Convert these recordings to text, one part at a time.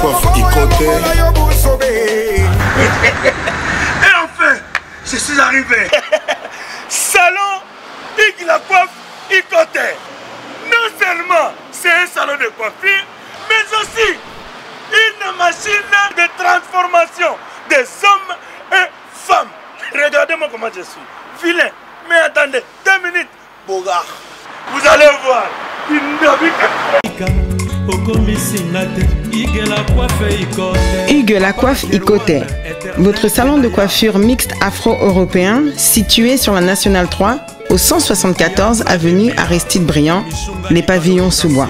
Coiffe Ikoté. Et enfin, je suis arrivé. Salon Hugues La Coiffe Ikoté. Non seulement c'est un salon de coiffure, mais aussi une machine de transformation des hommes et femmes. Regardez-moi comment je suis. Vilain. Mais attendez, 2 minutes. Bogard. Vous allez voir. Hugues La Coiffe Ikoté. Votre salon de coiffure mixte afro-européen situé sur la Nationale 3 au 174 avenue Aristide Briand, les pavillons sous bois.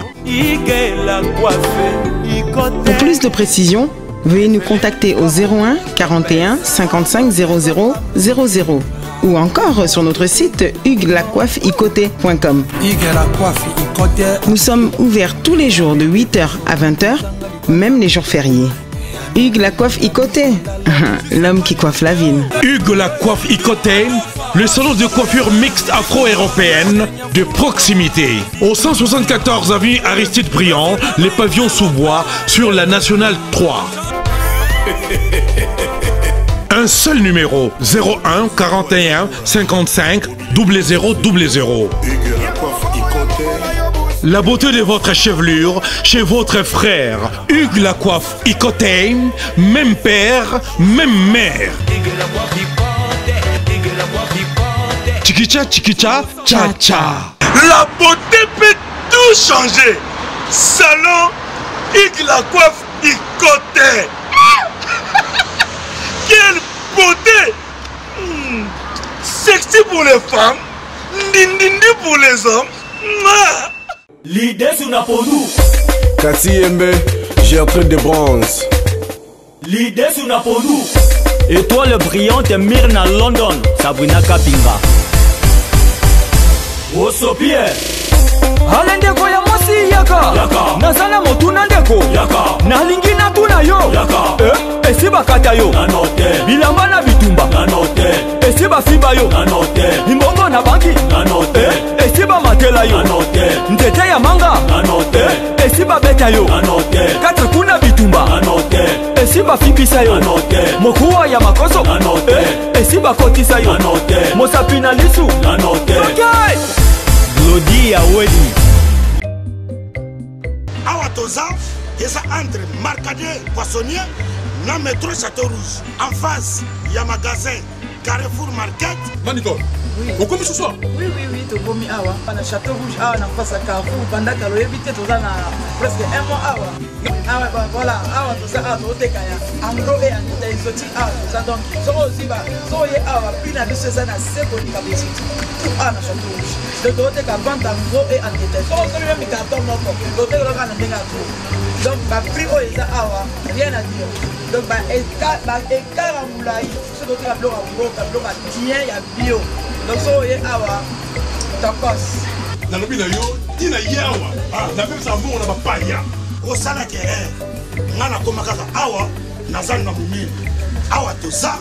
Pour plus de précisions, veuillez nous contacter au 01 41 55 00 00 ou encore sur notre site hugueslacoiffeikoté.com. Nous sommes ouverts tous les jours de 8h à 20h, même les jours fériés. Hugues La Coiffe Ikoté, l'homme qui coiffe la ville. Hugues La Coiffe Ikoté, le salon de coiffure mixte afro-européenne de proximité. Au 174 avenue Aristide Briand, les pavillons sous bois sur la Nationale 3. Un seul numéro, 01 41 55 00 00. La beauté de votre chevelure chez votre frère. Hugues La Coiffe Ikoté, même père, même mère. Chikicha, chikicha, cha cha. La beauté peut tout changer. Salon Hugues La Coiffe Ikoté. Quelle beauté! Sexy pour les femmes, ndindindi pour les hommes. L'idée sur Napodou. Kassi Yembe, gertrude de bronze. L'idée sur Napodou. Étoile brillante Myrna London. Sabrina Kapinga. Osopie. Alendeko ya mwasi yaka. Nazala motuna ndeko. Nalingi na tuna yo. Esiba kata yo. Bilamba na bitumba. Esiba simba yo. Imbongo na banki. Esiba matela yo. Ntete ya manga. Esiba beta yo. Kata kuna bitumba. Esiba fibisa yo. Mokuwa ya makoso. Esiba kotisa yo. Mosapina lisu. Okay. Lodi ya wedi. Awa toza, yesa entre Marcadet Poissonnier, na métro Château Rouge. En face, il y a magasin Carrefour Market. Manito, vous commis ce soir? Oui, tu commis awa. Na Château Rouge, awa na face à Carrefour, pendant que l'obité toza na presque 1 mois awa. Awa, voilà, awa toza awa tote kaya. Angro et anita exotique awa toza donc. Soko ziba, soko ye awa, pina biso za na seko ni kabesi. Tout awa na Château Rouge. De tote ka vente angro et anita. Soko soko même carton moko. Tote ko ka na ndenga tout. Donc ba prix o eza awa, rien à dire. Donc ba écart en moulay, ce que tu as bloqué en gros, tu as bloqué bien, il y a bio. Donc ça y est awa, tacos. Dans le pays yo, il y a yawa. La même ça bon on a pas ya. Au salade ngana koma kaka awa, nazana mumili. Awa to ça,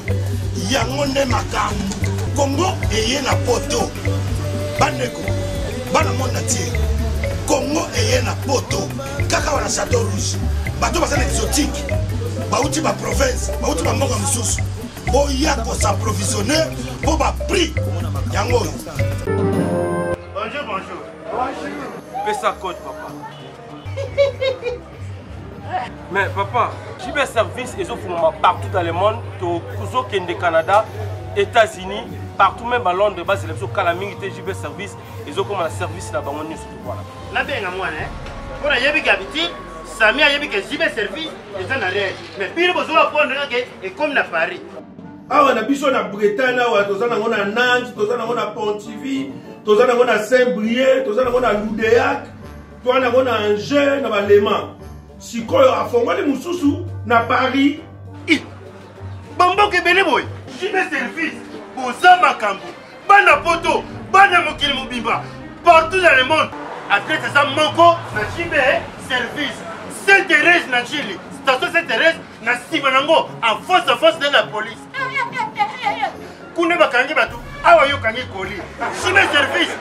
yango ne makambu. Congo eye na poto. Bandeko, bana mona tie. Congo eye na poto. Kaka wana Château Rouge. Bato basana exotique. Bauti ba province, bauti ba mboka mususu. Boya ko s'approvisionner pour ba prix. Yango. Bonjour. Fais ça code papa. Mais papa, j'ai des services et partout dans le monde, au Canada, États-Unis, partout même à Londres, c'est le Calaming, j'ai des services et ils ont comme un service là-bas. Voilà. Là, bien, moi, pour y aller habitude, Samy a eu que j'ai des services et ça n'a rien. Mais puis, il faut prendre et comme à Paris. Ah, on a biso na Bretagne, on a Nantes, on a Pontivy, on a Saint-Brieuc, on a Loudéac, on a Angers, on a Léman. Si on a fondé les Moussoussou, na Paris. Bambo Kebele boy, j'ai des services pour Zamakambo, Bana Poto, Bana Mokili Mobimba, partout dans le monde. Après ça, Manko, na Chibé, service. Sainte-Thérèse, na Chili, station Sainte-Thérèse, na Sibanango, en face de la police. Kune bakangi batu, awa yo kangi koli. Chibé service,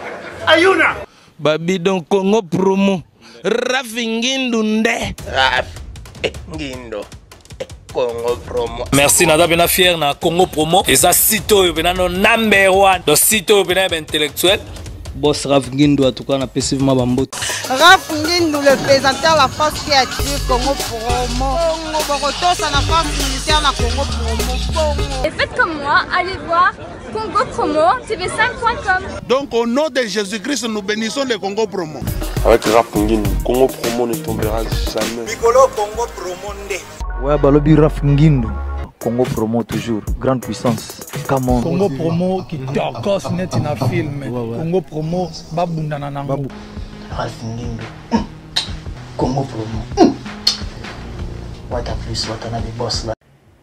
Ayuna. Babi don Congo promo. Rafingindunde. Ngindo Congo Promo. Merci nada bena fier na Congo Promo. Et ça site bena no number 1. Donc site bena intellectuel. Boss Raf Ngindo en tout cas na passivement bambo. Raf Ngindo le présentateur la force créative Congo Promo. Boroto ça la force militaire na Congo Promo. Et faites comme moi, allez voir Congo Promo tv5.com. Donc au nom de Jésus-Christ nous bénissons le Congo Promo. Avec Raf Ngindo, Congo Promo ne tombera jamais. Bigolo Congo Promo nde. Ouais, Balobi Raf Ngindo. Congo Promo toujours, grande puissance. Come on. Congo Promo qui torcos net in a film. Congo Promo babundana nango. Raf Ngindo. Congo Promo. What a plus, what a boss là.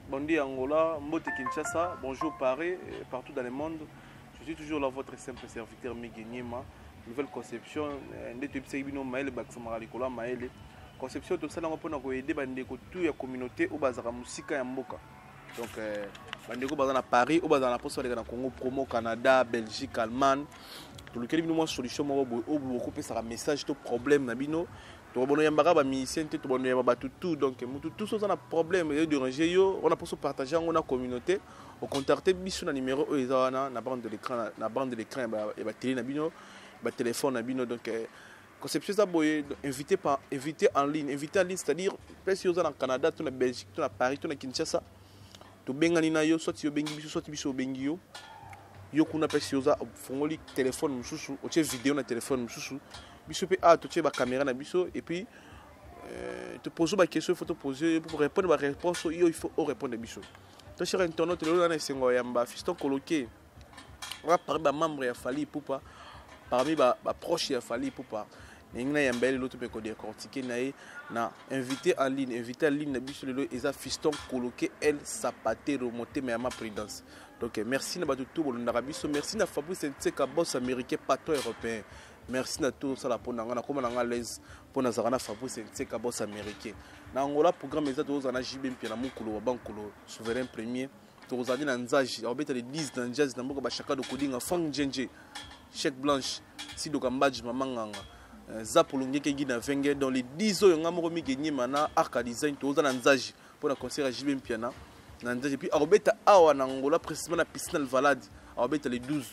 Bonjour Angola, Mbote Kinshasa, bonjour Paris, partout dans le monde. Je suis toujours là, votre simple serviteur Miguenyema. Nouvelle conception, conception de ça, on peut aider la communauté au bazar musique et mboka. Donc, bandeko bazar à Paris, au bazar à poste de Congo Promo, Canada, Belgique, Allemagne. Tout lequel nous solution beaucoup plus un message de problème nabino. Tout bon yambara ba musicien tout bon yamba tout donc tout ça on a problème de ranger yo on a pour partager on a communauté au contacter biso na numéro ezana na bande de l'écran et ba télé nabino ba téléphone nabino donc conception ça boye invité en ligne c'est-à-dire place yo na Canada tout na Belgique tout na Paris tout na Kinshasa to bengani na yo soit yo bengi biso soit biso bengi yo yo kuna place yo za fongoli téléphone mususu o che vidéo na téléphone mususu biso pe a toucher ba caméra na biso et puis te poser ba question faut te poser pour répondre ba réponse il faut répondre biso to cher internaute le na sengo yamba fiston coloqué on va parler ba membre ya Fally Ipupa parmi ba proche ya Fally Ipupa ningna yamba l'autre pe ko décortiquer na invité en ligne na biso le eza fiston coloqué elle sapaté remonter mais ma prudence. Donc merci na ba tout bolunda biso, merci na Fabrice Ntseka boss américain patron européen. Merci à tous la pour nanga comme nanga l'aise pour nazarana Fabrice Ntseka boss américain. Na Angola programme eza tous na JB mpia na mukulu wa bankolo souverain premier. Tous na nzaji obeta les 10 dans jazz na mboka ba chaka de kodinga fang njenje. Check blanche si do kambaji mamanganga. Zapolonge ke gina venge dans les 10 ans nga moko mi gagner mana arca design tous na nzaji pour na concert à JB mpia na nzaji puis obeta awa na Angola précisément na piscine Valade obeta les 12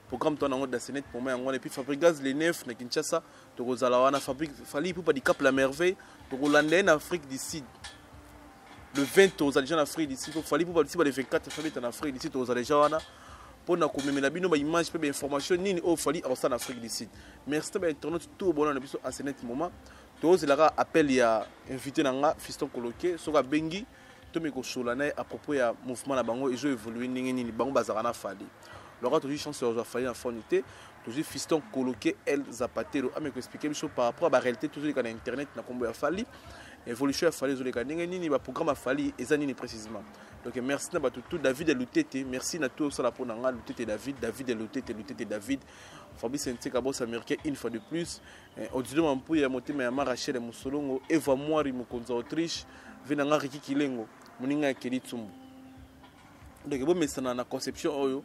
programme ton ango d'Asenet pour moi et puis Fabrigaz les 9 na Kinshasa to kozala wana fabrique Fally Ipupa di Cap la Merveille to Hollandais en Afrique du Sud le 20 aux gens en Afrique du Sud Fally Ipupa di le 24 famille en Afrique du Sud aux gens wana pour na komemela bino ba image pe ba information nini au Fally en Afrique du Sud merci ba internaute tout bon na biso Asenet moment to zelaka appel ya invité nanga fiston coloqué soka bengi to me ko solana à propos ya mouvement na bango ils ont évolué nini bango bazarana Fally. Laura toujours chance de faire en fonité, toujours fiston coloqué El Zapatero. Ah mais expliquer chose par rapport à la réalité toujours les internet na combo ya Fally, évolution ya Fally les cas nini ba programme Fally ezanini précisément. Donc merci na tout David et Lutete, merci na tout ça la pour nanga Lutete David et Lutete David. Fabrice Ntseka boss américain une fois de plus. Audio mampu ya motema ya Rachel Musolongo, Eva Mwari Mukonza Autriche, venanga Riki Kilengo, moninga Keli Tsumbu. Donc bon mais ça na conception oyo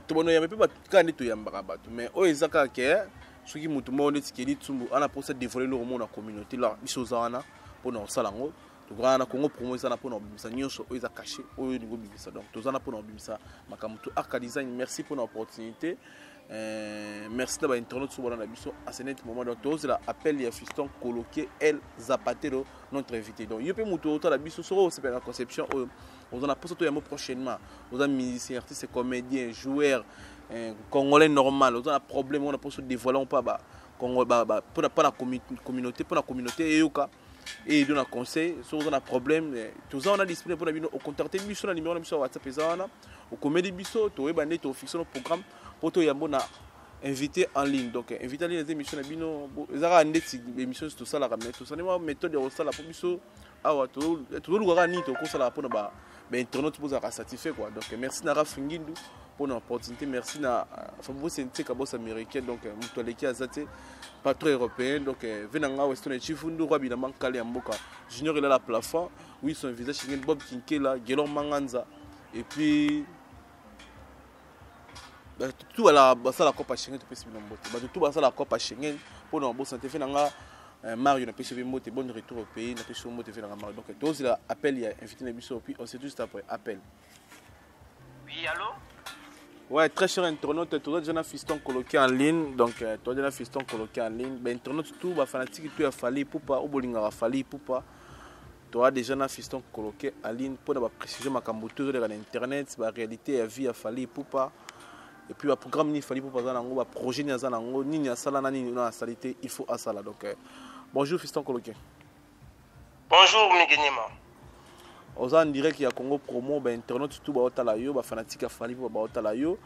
tout le monde a pas de tout mais au ezaka ke soki mutu mo neti Keli Tsumbu ana pour se dévoiler le monde na communauté là bisozana pour na salango to grana Congo Promo ça na pour na bimisa nyonso o eza caché o ningo bimisa donc to zana pour na bimisa makamutu arca design merci pour l'opportunité merci na ba internaute sur na biso à ce moment donc to la appel ya fiston coloqué El Zapatero notre invité donc yo pe mutu auto la biso so c'est la conception on a posé tout le prochainement. On a musiciens, artistes, comédiens, joueurs, congolais normal. On a un problème, on a posé dévoiler on pas pour la communauté et on a conseil. Si on a un problème, tout ça on a disponible pour nous contacter biso na numéro de WhatsApp ezana au comédie biso to ebane to fixer nos programme pour to yambo na invité en ligne. Donc invité en ligne les émissions na bino ezara ndeti émission tout ça la ramener tout ça ni méthode de ça la pour biso awa to le gars ni to ko ça la pour ba internaute pour être satisfait quoi. Donc merci na Raf Ngindo pour l'opportunité, merci na Fabrice Ntseka boss américain donc mutoleki azate patron européen donc venanga western chifundu roi bina mankale mboka junior il a la plafond oui son visage chez Bob Kinkela Gelon Manganza et puis tout à la basa la Copa Schengen tout possible mbote tout basa la Copa Schengen pour na boss santé venanga Mario n'a pas sauvé mot et bon retour au pays n'a pas sauvé mot et fait dans la Mario. Donc toi aussi l'appel il y a invité les bisous puis on sait juste après appel. Oui, allô? Ouais, très cher internaute, tu as déjà un fiston coloqué en ligne, donc tu as déjà un fiston coloqué en ligne. Ben internaute tout, bah fanatique tu as fallu pour pas, ou bolinga a fallu pour pas. Tu as déjà un fiston coloqué en ligne pour la précision ma camboute sur internet, la réalité la vie a fallu pour pas. Et puis le programme ni fallu pour pas dans le projet ni dans le ni à sala ni dans la salité, il faut à sala. Donc bonjour fiston coloqué. Bonjour Migenima. En direct il y a Congo Promo, ben internaute tout ba otala yo, ba fanatique a fallu pour ba otala yo.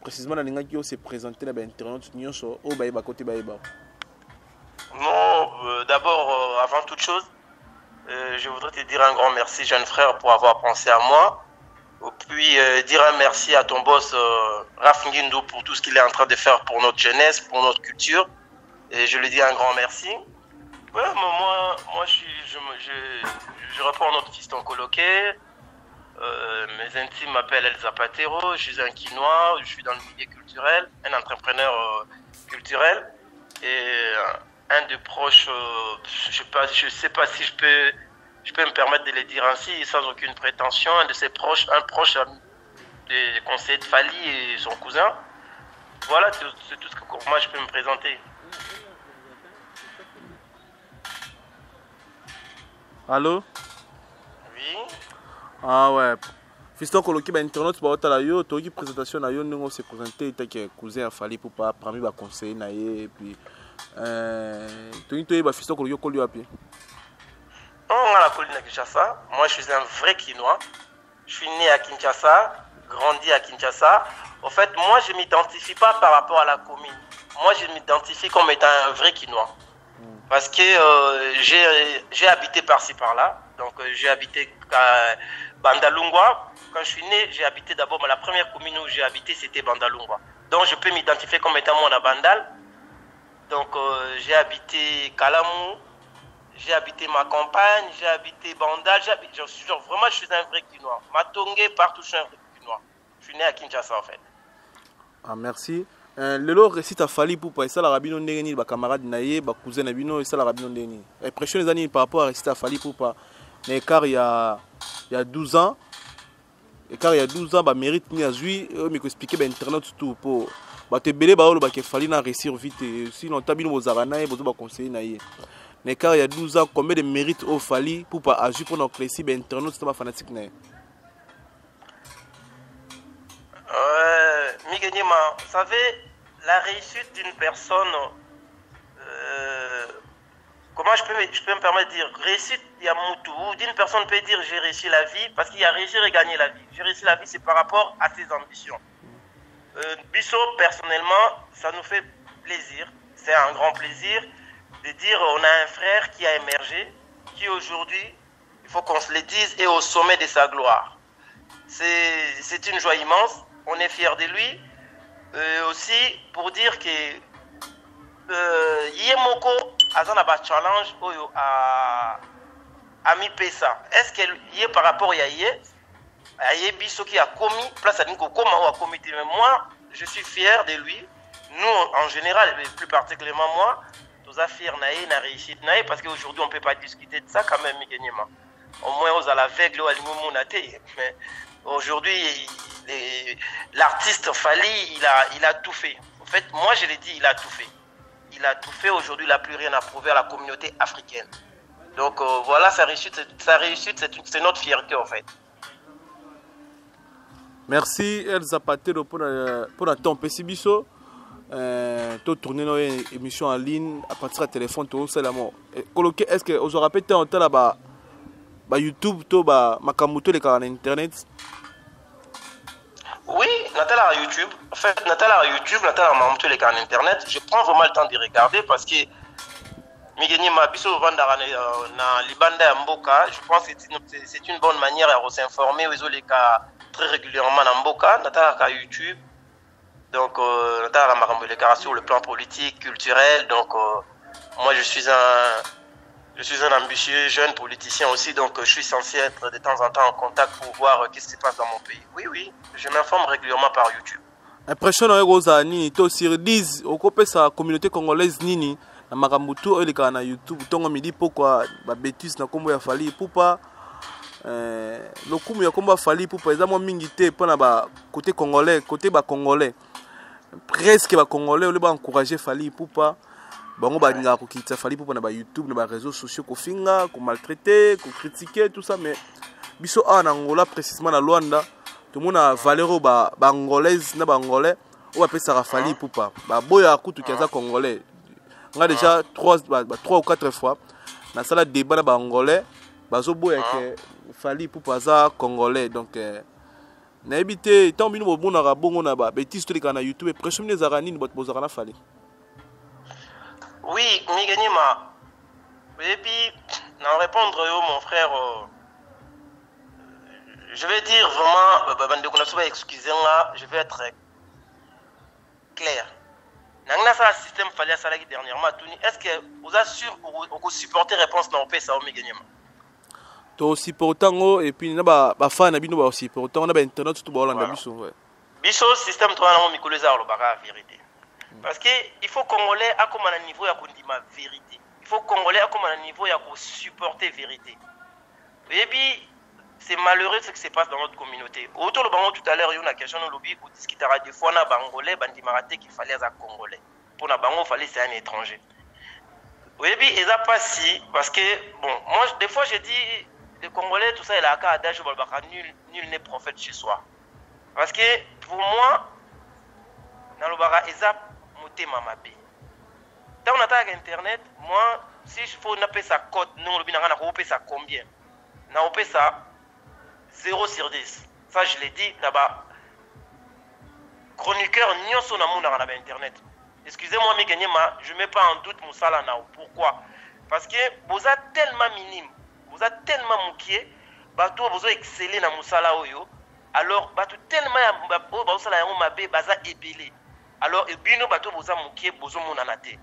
Précisément la linga qui se présenter la ben internaute nyonso o ba côté ba ba. Non, d'abord avant toute chose, je voudrais te dire un grand merci jeune frère pour avoir pensé à moi. Et puis dire un merci à ton boss Raf Ngindo pour tout ce qu'il est en train de faire pour notre jeunesse, pour notre culture. Et je lui dis un grand merci. Ouais, moi je reprends notre fiston coloqué. Mes intimes m'appellent El Zapatero. Je suis un quinois, je suis dans le milieu culturel, un entrepreneur culturel. Et un de proches, je sais pas si je peux me permettre de le dire ainsi, sans aucune prétention, un de ses proches, un proche des conseillers de Fali et son cousin. Voilà, c'est tout ce que moi je peux me présenter. Allô? Oui. Ah ouais. Fiston coloqué ben internaute ba otala yo, to qui présentation na yo ndongo se présenter que cousin a fallu pour pas parmi ba conseiller na ye et puis to ba fiston coloqué ko lui pied. On a la colline à Kinshasa. Moi je suis un vrai Quinois. Je suis né à Kinshasa, grandi à Kinshasa. En fait, moi je m'identifie pas par rapport à la commune. Moi je m'identifie comme étant un vrai Quinois. Parce que j'ai habité par-ci par-là. Donc j'ai habité à Bandalungwa. Quand je suis né, j'ai habité d'abord, la première commune où j'ai habité, c'était Bandalungwa. Donc je peux m'identifier comme étant mon Bandal. Donc j'ai habité Kalamou, j'ai habité ma campagne, j'ai habité Bandal. Vraiment, je suis un vrai Quinois. Matongé, partout, je suis un vrai Quinois. Je suis né à Kinshasa en fait. Ah, merci. Lelo récite à Fali pour pas ça la rabino ndeni ba camarade naie ba cousin nabino ça la rabino ndeni. Impression les années par rapport à récite à Fali pour pas mais car il y a 12 ans ba mérite ni azui me expliquer ba internet tout pour ba te belé ba olo ba ke Fali na réussir vite sinon tabino bozarana et bozo ba conseiller naie. Mais car il y a 12 ans combien de mérite au Fali pour pas agir pour notre récit ba internet c'est pas fanatique naie. Migenima, vous savez, la réussite d'une personne, comment je peux me permettre de dire, réussite, il y a Moutou, d'une personne peut dire j'ai réussi la vie, parce qu'il y a réussir et gagner la vie. J'ai réussi la vie, c'est par rapport à ses ambitions. Bissot, personnellement, ça nous fait plaisir, c'est un grand plaisir de dire on a un frère qui a émergé, qui aujourd'hui, il faut qu'on se le dise, est au sommet de sa gloire. C'est une joie immense. On est fiers de lui. Aussi, pour dire que Yemoko a un challenge à mi pesa. Est-ce qu'il y a par rapport à Yaye Bisso qui a commis, place à Nico, comment a commis. Mais moi, je suis fier de lui. Nous, en général, et plus particulièrement moi, nous sommes fiers de la réussite, parce qu'aujourd'hui, on ne peut pas discuter de ça quand même, Migenima. Au moins, on a l'aveugle, on a l'immunité. Mais aujourd'hui, l'artiste Fali, il a tout fait. En fait, moi je l'ai dit, il a tout fait. Il a tout fait. Aujourd'hui, il n'a plus rien à prouver à la communauté africaine. Donc voilà, sa réussite, c'est notre fierté en fait. Merci El Zapatero pour ton PC Bisso. Tu tourné dans une émission en ligne à partir du téléphone, tout ça l'amour. Est-ce que vous aurez peut-être entendu là-bas YouTube, ma camoto les canaux internet? Oui, Nathalie à YouTube. En fait, Nathalie à YouTube, Nathalie m'a montré les canaux internet. Je prends vraiment le temps de regarder parce que Migeni Mabiso Vandara na Libanda Mboka, je pense que c'est une bonne manière de s'informer aux les cas très régulièrement dans Mboka, Nathalie à YouTube. Donc Nathalie m'a rendu les cas sur le plan politique, culturel. Donc moi je suis un ambitieux jeune politicien aussi, donc je suis censé être de temps en temps en contact pour voir ce qui se passe dans mon pays. Oui, je m'informe régulièrement par YouTube. Impression Rosa Nini, to sur 10, au copé sa communauté congolaise Nini, na makambo tu oyo elekaka na YouTube ntongo midi pokwa babétise na nkombo ya Fally Ipupa lokumu ya nkombo ya Fally Ipupa eza mwa mingi te mpona bakote congolais kote bacongolais presque bacongolais ole baencourage Fally Ipupa bango balingaka kokitisa Fally Ipupa na bayoutube na baréseaux sociaux kofinga komaltraite kocritique tout ça mais biso awa na Angola précisément na Luanda tomona valeur oyo baangolaise na baangolais oyo bapesaka Fally Ipupa baboya kutuki aza congolais nga déjà 3 ou 4 fois nasala débat na baangolais bazoboya ke Fally Ipupa aza congolais donc nayebi te ntango bino bobonaka bongo na babétise toleka na youtube pression mine ezalaka nini bato bozalaka na Fally? Oui, Miganyima. Et puis, en répondre mon frère, je vais dire vraiment, excusez-moi, je vais être clair. Dans le système Fally Salaki dernièrement, est-ce que vous êtes sûr que vous supportez la réponse dans le pays, ça Miganyima? To supportango et puis na ba fan na bino ba supportango na ba internet tout ba Hollande biso ouais. Biso système toi na mikoleza lo baka vérité. Parce que il faut congolais à comme un niveau ya kondima vérité. Il faut congolais à comme un niveau ya supporter vérité. Et puis c'est malheureux ce qui se passe dans notre communauté. Autour le bango tout à l'heure il y a une question au lobby où discutera des fois na bangolais bandimarate qu'il fallait à congolais. Pour na bango fallait c'est un étranger. Oui puis et ça pas si parce que bon moi des fois j'ai dit les Congolais, tout ça, il a un cas adage, nul n'est prophète chez soi. Parce que pour moi, dans le bara, ils ont monté ma mapé. Quand on attaque Internet, moi, si je faut appeler ça code, nous, on a appelé ça combien? On a appelé ça 0 sur 10. Ça, je l'ai dit, là-bas. Chroniqueur, n'y a son amour dans Internet. Excusez-moi, mais je ne mets pas en doute mon salaire. Pourquoi? Parce que vous êtes tellement minime. Vous êtes tellement moukié, bateau vous avez excellé dans Moussala Oyo, alors bateau tellement Moussala Oyo mabé baza ébélé. Alors ebino bateau vous avez moukié bozo monanate.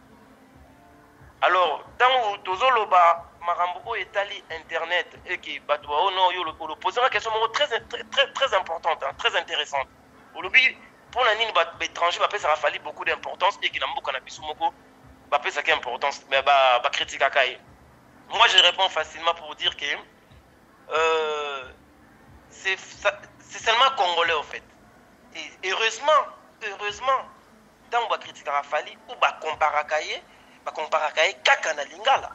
Alors tant que vous loba marambo etali internet et que bateau non yo le poser une question très importante, très intéressante. Olobi pour la nini étranger ba ça a fallu beaucoup d'importance et que na mboka na biso moko ba pesa quelle importance mais ba critique akaye. Moi, je réponds facilement pour dire que c'est seulement congolais, en fait. Et heureusement, tant on va critiquer Fally ou comparer kaka na lingala.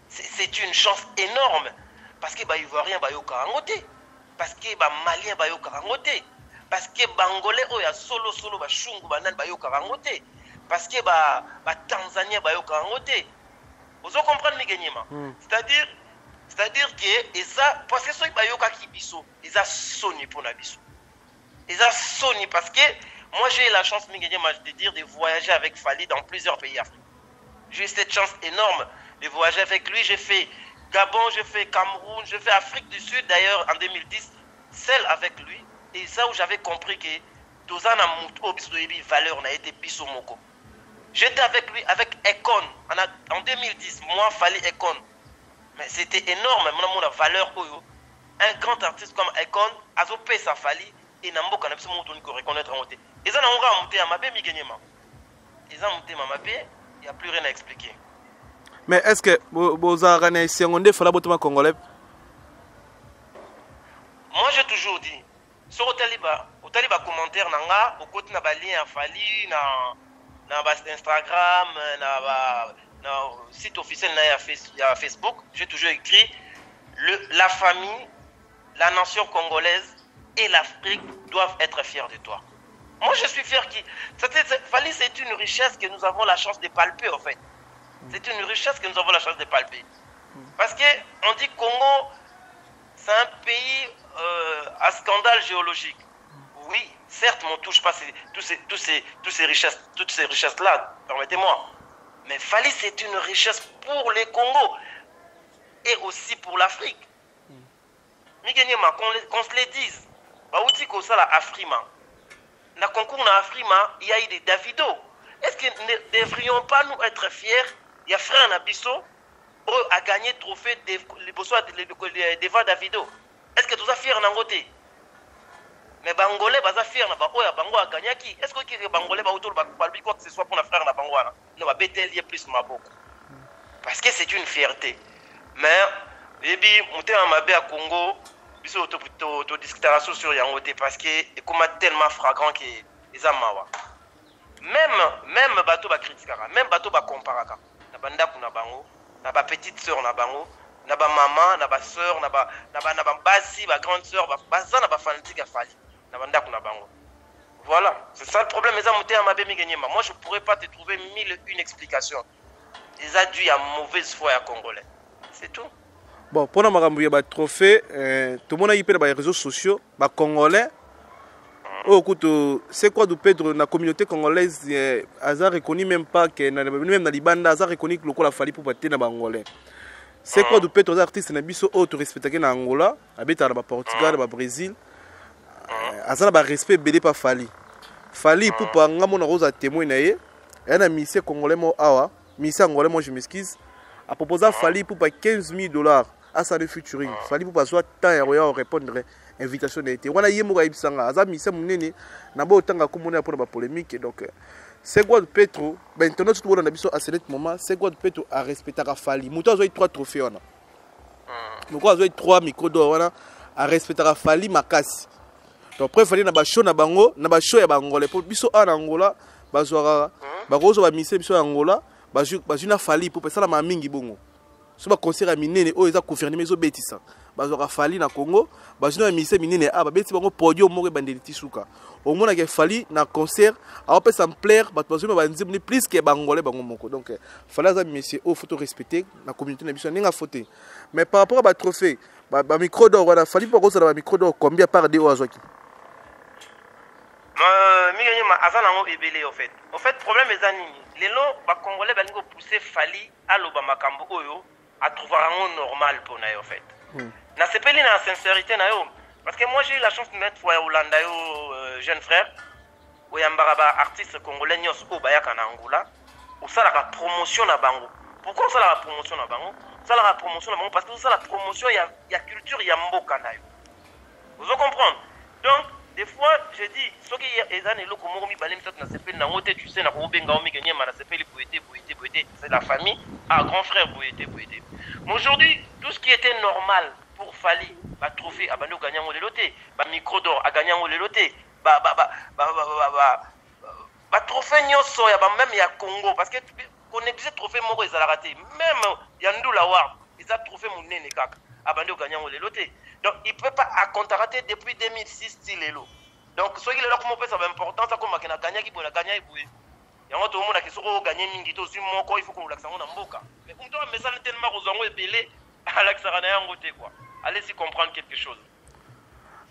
C'est une chance énorme. Parce que les Ivoiriens sont au Karangote. Parce que les Maliens sont au Karangote. Parce que les Bangolais sont solo, Chungu, Banan sont au Karangote. Parce que les Tanzaniens sont au Karangote. Vous comprenez les gagnants? C'est-à-dire que et ça parce que ceux qui bayoka qui biso ils a sonné pour la biso. Ils a sonné parce que moi j'ai eu la chance de dire de voyager avec Fally dans plusieurs pays africains. J'ai eu cette chance énorme de voyager avec lui. J'ai fait Gabon, j'ai fait Cameroun, j'ai fait Afrique du Sud d'ailleurs en 2010 seul avec lui et ça où j'avais compris que tozana muto biso yebi valeur na été biso moko. J'étais avec lui, avec Ekon, en 2010, moi, Fally Ekon. Mais c'était énorme, mon valeur. Un grand artiste comme Ekon, a opé sa Fally, et n'a pas reconnaître en monté. Ils ont monté à ma paix, ils ont monté à ma paix, il n'y a plus rien à expliquer. Mais est-ce que vous avez un secondaire pour la congolais? Moi, j'ai toujours dit, sur le taliba commentaire, au côté de lien à Fally, Instagram, site officiel à Facebook, j'ai toujours écrit la famille, la nation congolaise et l'Afrique doivent être fiers de toi. Moi je suis fier Fally, c'est une richesse que nous avons la chance de palper en fait. C'est une richesse que nous avons la chance de palper. Parce que on dit Congo, c'est un pays à scandale géologique. Oui, certes, on ne touche pas toutes ces richesses-là, permettez-moi. Mais Fally, c'est une richesse pour les Congos et aussi pour l'Afrique. Qu'on se le dise, où qu'on ça la Afrima. Dans le concours en Afrima, il y a eu des Davido. Est-ce que nous ne devrions pas nous être fiers? Il y a frère Nabiso a gagné le trophée devant Davido. Est-ce que tout ça fier en côté? Mais Bangolais, baza fier na ba oya bango a gagné qui? Est-ce que Bangolais ba autour ba quoi que ce soit pour la frère na bango na? Ne va bétel lié plus ma boko. Parce que c'est une fierté. Mais ebi monter en mabé à Congo, biso to discuter sur yangote parce que et comme tellement flagrant que les amawa. Même bateau ba critiquera, même bateau ba comparaka. Na banda kuna bango, na ba petite sœur na bango. Na ba maman, na ba sœur, na ba basi, ba grande sœur, baza na ba fanatique a fali. Na banda kuna bango. Voilà, c'est ça le problème. Les amotés à ma bémi gagné. Moi, je pourrais pas te trouver 1001 explications. Ils ont dû à mauvaise foi à Congolais. C'est tout. Bon, pour nous ba trophée, tout le monde a eu les réseaux sociaux, ba Congolais. Oh, écoute, c'est quoi du Pedro la communauté congolaise, Azar reconnu même pas que même dans les bandes, Azar reconnu que le coup a fallu pour battre na Bangolais. C'est quoi du Pedro artiste na biso auto respecté na Angola, habite na Portugal, na Brésil. Azar ba respect bédé pas Fali. Fali pour pas ngamo na rose témoin na ye. Et na ministre congolais mo awa, ministre angolais moi je m'excuse. A proposé à Fali pour pas $15,000 à sa featuring. Fali pour pas soit temps ya répondre invitation d'été. Wana yemo ga ibsanga. Azar ministre munene na bo tanga komona pour ba polémique donc c'est quoi de Petro? Maintenant tout le monde a biso à ce moment, c'est quoi de Petro à respecter à Fali. Muto a eu 3 trophées on a. Muto a eu 3 micros d'or on a à respecter à Fali makasi. Donc après Fali na ba show na bango, na ba show ya bangolais pour biso en Angola, ba zoara, ba rozo ba mise biso Angola, ba juna Fali pour pesa la mamingi bongo. So ba concert à minene o eza confirmer zo betisa. Ba zoara Fali na Congo, ba juna mise minene a ba beti bango podium mo bandeliti suka. Au moins il fallait na concert a peut s'en plaire ba parce que ba nzimni plus que bangolais bango moko donc fallait ça monsieur au photo respecter la communauté na biso ninga photo mais par rapport à ba trophée ba micro d'or wala fallait pas ça ba micro d'or combien par des oazoki migani ma azana ngo ebele au fait problème ezani lelo ba congolais ba ngo pousser fali aloba makambo oyo a trouver un normal pour na au fait na sepeli na sincérité na yo. Parce que moi j'ai eu la chance de mettre Foya Olanda, jeune frère, où il y a un artiste congolais au Bayaka en Angola, où ça la promotion à Bango. Pourquoi ça la promotion à Bango? Ça la promotion à Bango parce que ça la promotion, il y a culture, il y a Mboka. Vous comprenez? Donc, des fois, je dis, ce qui est des années, tu sais, c'est la famille, grand frère, mais aujourd'hui, tout ce qui était normal pour Fali, ba trophée a bando gagnant au loté, ba micro d'or a gagnant au loté, ba trophée nyoso ya ba même ya Congo parce que qu'on exige trophée moko ils a raté même ya Ndula Award ils a trophée munene kaka a bando gagnant au loté donc il peut pas à raté depuis 2006 stilelo donc ce qui est là comme peut ça important ça comme na gagner qui pour la gagner iboué ya ngoto mo na kisoko gagner mingi to sur moko il faut qu'on l'accent na mboka mais on doit message tellement rozango ebele à l'accent na yango te quoi. Allez-y comprendre quelque chose.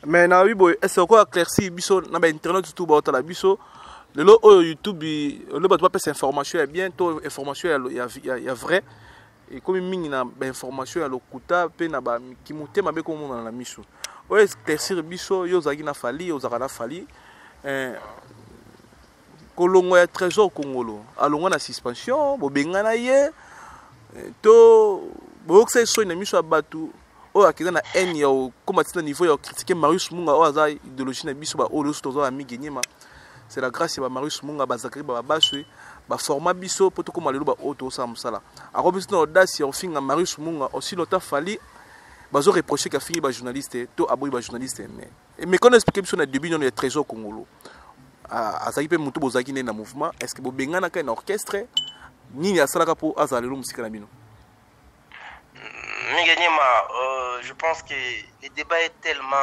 Mais na oui boy, est-ce qu'on éclairci biso na ba internet tout ba la biso le lo YouTube le ba pas information est bien to information ya vrai et comme mingi na ba information ya lokuta pe na ba kimute mabe ko mona na miso. O éclaircir biso yo zaki na Fali yo zaka na Fali kolongo ya trésor congolo alongo na suspension bo bengana ye to bo que ça na miso abatu. Oh, akina na haine ya comment c'est niveau ya critiquer Marius Munga o aza idéologie na biso ba o lo stozo ami genyema c'est la grâce ya Marius Munga ba zakari ba baswe ba format biso poto ko malelo ba auto sa musala a ko biso na audace ya finga Marius Munga aussi lota Fali bazo reprocher ka fingi ba journaliste to aboyi ba journaliste mais quand expliquer biso na début non ya trésor congolo azaki pe mutu bozaki na mouvement est-ce que bo bengana ka na orchestre nini asalaka po azalelo musika na bino. Je pense que le débat est tellement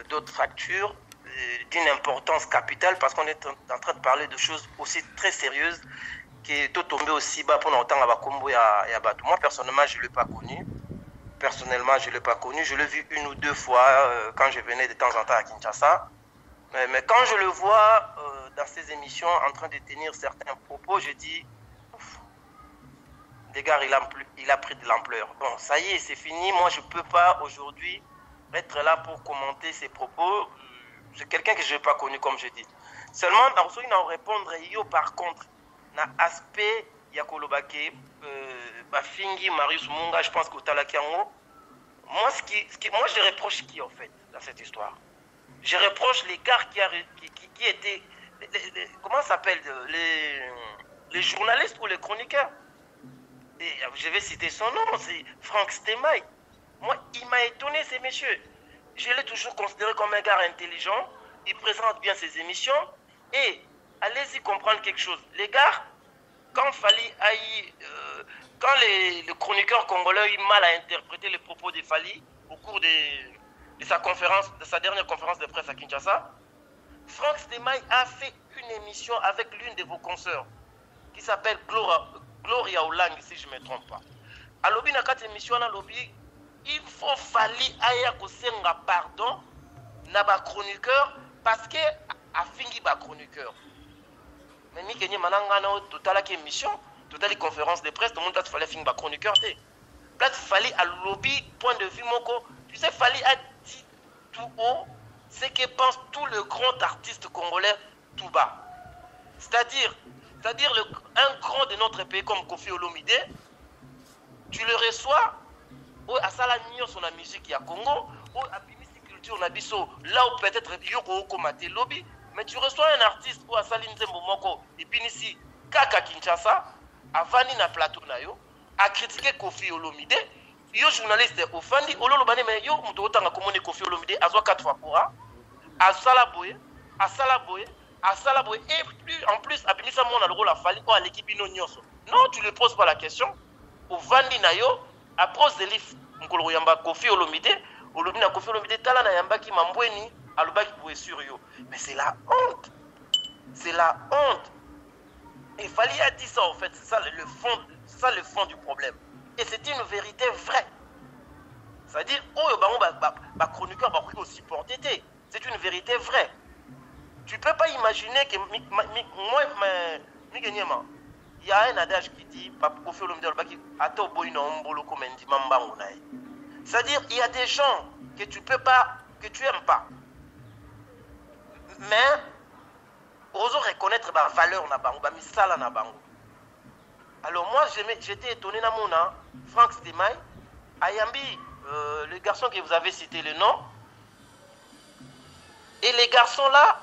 d'autres factures, d'une importance capitale, parce qu'on est en train de parler de choses aussi très sérieuses, qui est tout tombé aussi bas pendant longtemps à Combo et à Batou. Moi, personnellement, je ne l'ai pas connu. Je l'ai vu 1 ou 2 fois quand je venais de temps en temps à Kinshasa. Mais quand je le vois dans ses émissions en train de tenir certains propos, je dis... Des gars, il a pris de l'ampleur. Bon, ça y est, c'est fini. Moi, je ne peux pas aujourd'hui être là pour commenter ses propos. C'est quelqu'un que je n'ai pas connu, comme je dis. Seulement, dans ce qui répondre, par contre, dans l'aspect Yakolobake, Bafingi, Marius Munga, je pense qu'au Talakiango, moi, je reproche qui, en fait, dans cette histoire? Je reproche les gars qui étaient... comment ça s'appelle les journalistes ou les chroniqueurs. Et je vais citer son nom, c'est Franck Stemay. Moi, il m'a étonné, ces messieurs. Je l'ai toujours considéré comme un gars intelligent. Il présente bien ses émissions. Et allez-y comprendre quelque chose. Les gars, quand Fally quand le chroniqueur congolais a eu mal à interpréter les propos de Fally au cours de sa dernière conférence de presse à Kinshasa, Franck Stemay a fait une émission avec l'une de vos consoeurs qui s'appelle Gloria Olang, si je ne me trompe pas. À l'obi na quatre émissions à l'obi, il faut Fally aya kosenga pardon na ba chroniqueur parce que a fingi ba chroniqueur. Mais ni kenye mananga na total ki émission, total conférence de presse, tout le monde a fallu fingi ba chroniqueur té. Là Fally à l'obi point de vue moko, tu sais Fally a dit tout haut ce que pense tout le grand artiste congolais tout bas. C'est-à-dire un grand de notre pays comme Kofi Olomide, tu le reçois, à Salamignon sur la musique à Congo, ou à Bimisi Culture Nabiso, là où peut-être Yoko Komate Lobby, mais tu reçois un artiste ou à Saline Zembomoko, et Binisi Kaka Kinshasa, à Vani na plateau nayo, à critiquer Kofi Olomide, yo journaliste au Fandi, Ololo Bane, mais yo m'totanga komone Kofi Olomide, à 4 fois pour à Salaboye, et plus, en plus, à Binisa Mon a le rôle à Fally ou à l'équipe Inonyoso. Non, tu ne poses pas la question. Au Vandi Nayo, à pose de l'if, Nkolo Yamba Kofi Olomide, Olomide Kofi Olomide, Tala na Yamba qui m'emboueni, à l'oba qui pouvait sur yo. Mais c'est la honte. C'est la honte. Et Fally a dit ça en fait, c'est ça le fond du problème. Et c'est une vérité vraie. C'est-à-dire, oh, chroniqueur va aussi porter. C'est une vérité vraie. Tu ne peux pas imaginer que moi, il y a un adage qui dit c'est-à-dire il y a des gens que tu peux pas, que tu n'aimes pas. Mais osons reconnaître la valeur na bango, ba misala na bango. Alors moi j'étais étonné na mona Franck Stemay, Ayambi, le garçon que vous avez cité le nom. Et les garçons là,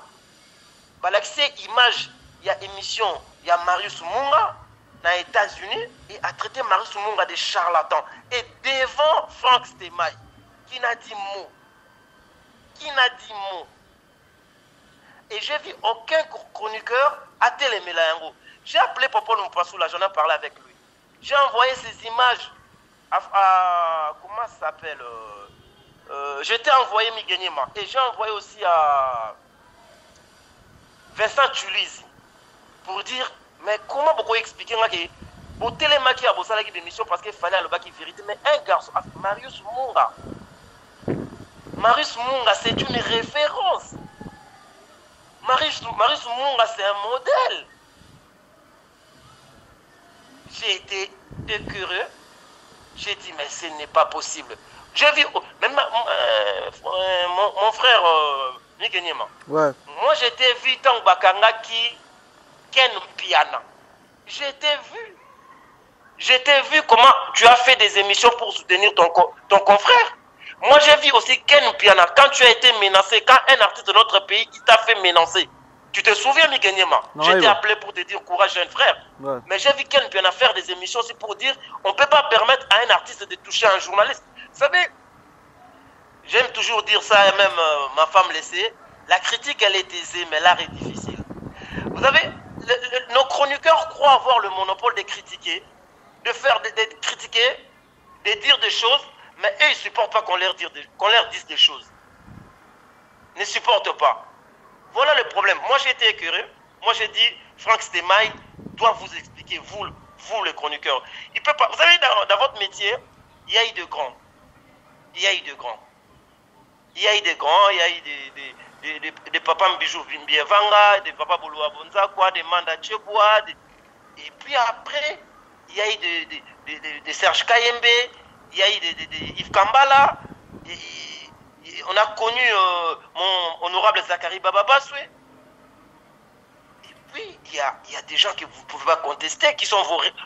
l'accès image, il y a émission, il y a Marius Munga dans les États-Unis et a traité Marius Munga de charlatan. Et devant Franck Stemay, qui n'a dit mot. Et j'ai vu aucun chroniqueur à Télémélayango. J'ai appelé Popo Mpassou, là, j'en ai parlé avec lui. J'ai envoyé ces images à comment ça s'appelle j'étais envoyé Miguenyema et j'ai envoyé aussi à Vincent Tulizi pour dire mais comment beaucoup expliquer que au télémaki à bossala qui d'émission parce qu'il fallait le bac vérité mais un garçon Marius Munga c'est une référence. Marius Munga c'est un modèle. J'ai été écœuré. J'ai dit mais ce n'est pas possible. J'ai vu, même mon frère Mikenyema. Ouais. Moi j'étais vu tant Bakanga qui Ken Piana. J'étais vu comment tu as fait des émissions pour soutenir ton confrère. Moi j'ai vu aussi Ken Piana. Quand tu as été menacé, quand un artiste de notre pays qui t'a fait menacer. Tu te souviens Mikenyema? J'ai été appelé pour te dire courage jeune frère. Ouais. Mais j'ai vu Ken Piana faire des émissions aussi pour dire on ne peut pas permettre à un artiste de toucher un journaliste. Vous savez, j'aime toujours dire ça, et même ma femme laissée, la critique elle est aisée, mais l'art est difficile. Vous savez, nos chroniqueurs croient avoir le monopole de critiquer, de critiquer, de dire des choses, mais eux ils ne supportent pas qu'on leur dise des choses. Ils ne supportent pas. Voilà le problème. Moi j'ai été écœuré, moi j'ai dit, Franck Stemay doit vous expliquer, vous les chroniqueurs. Il peut pas. Vous savez, dans votre métier, il y a eu de grands. Il y a eu des papas Mbijou Bimbievanga, des papas Bouloua Bonza, des Manda Tcheboa, et puis après, il y a eu des Serge Kayembe, il y a eu des Yves Kambala, on a connu mon honorable Zachary Bababaswe. Et puis, il y a des gens que vous ne pouvez pas contester, qui sont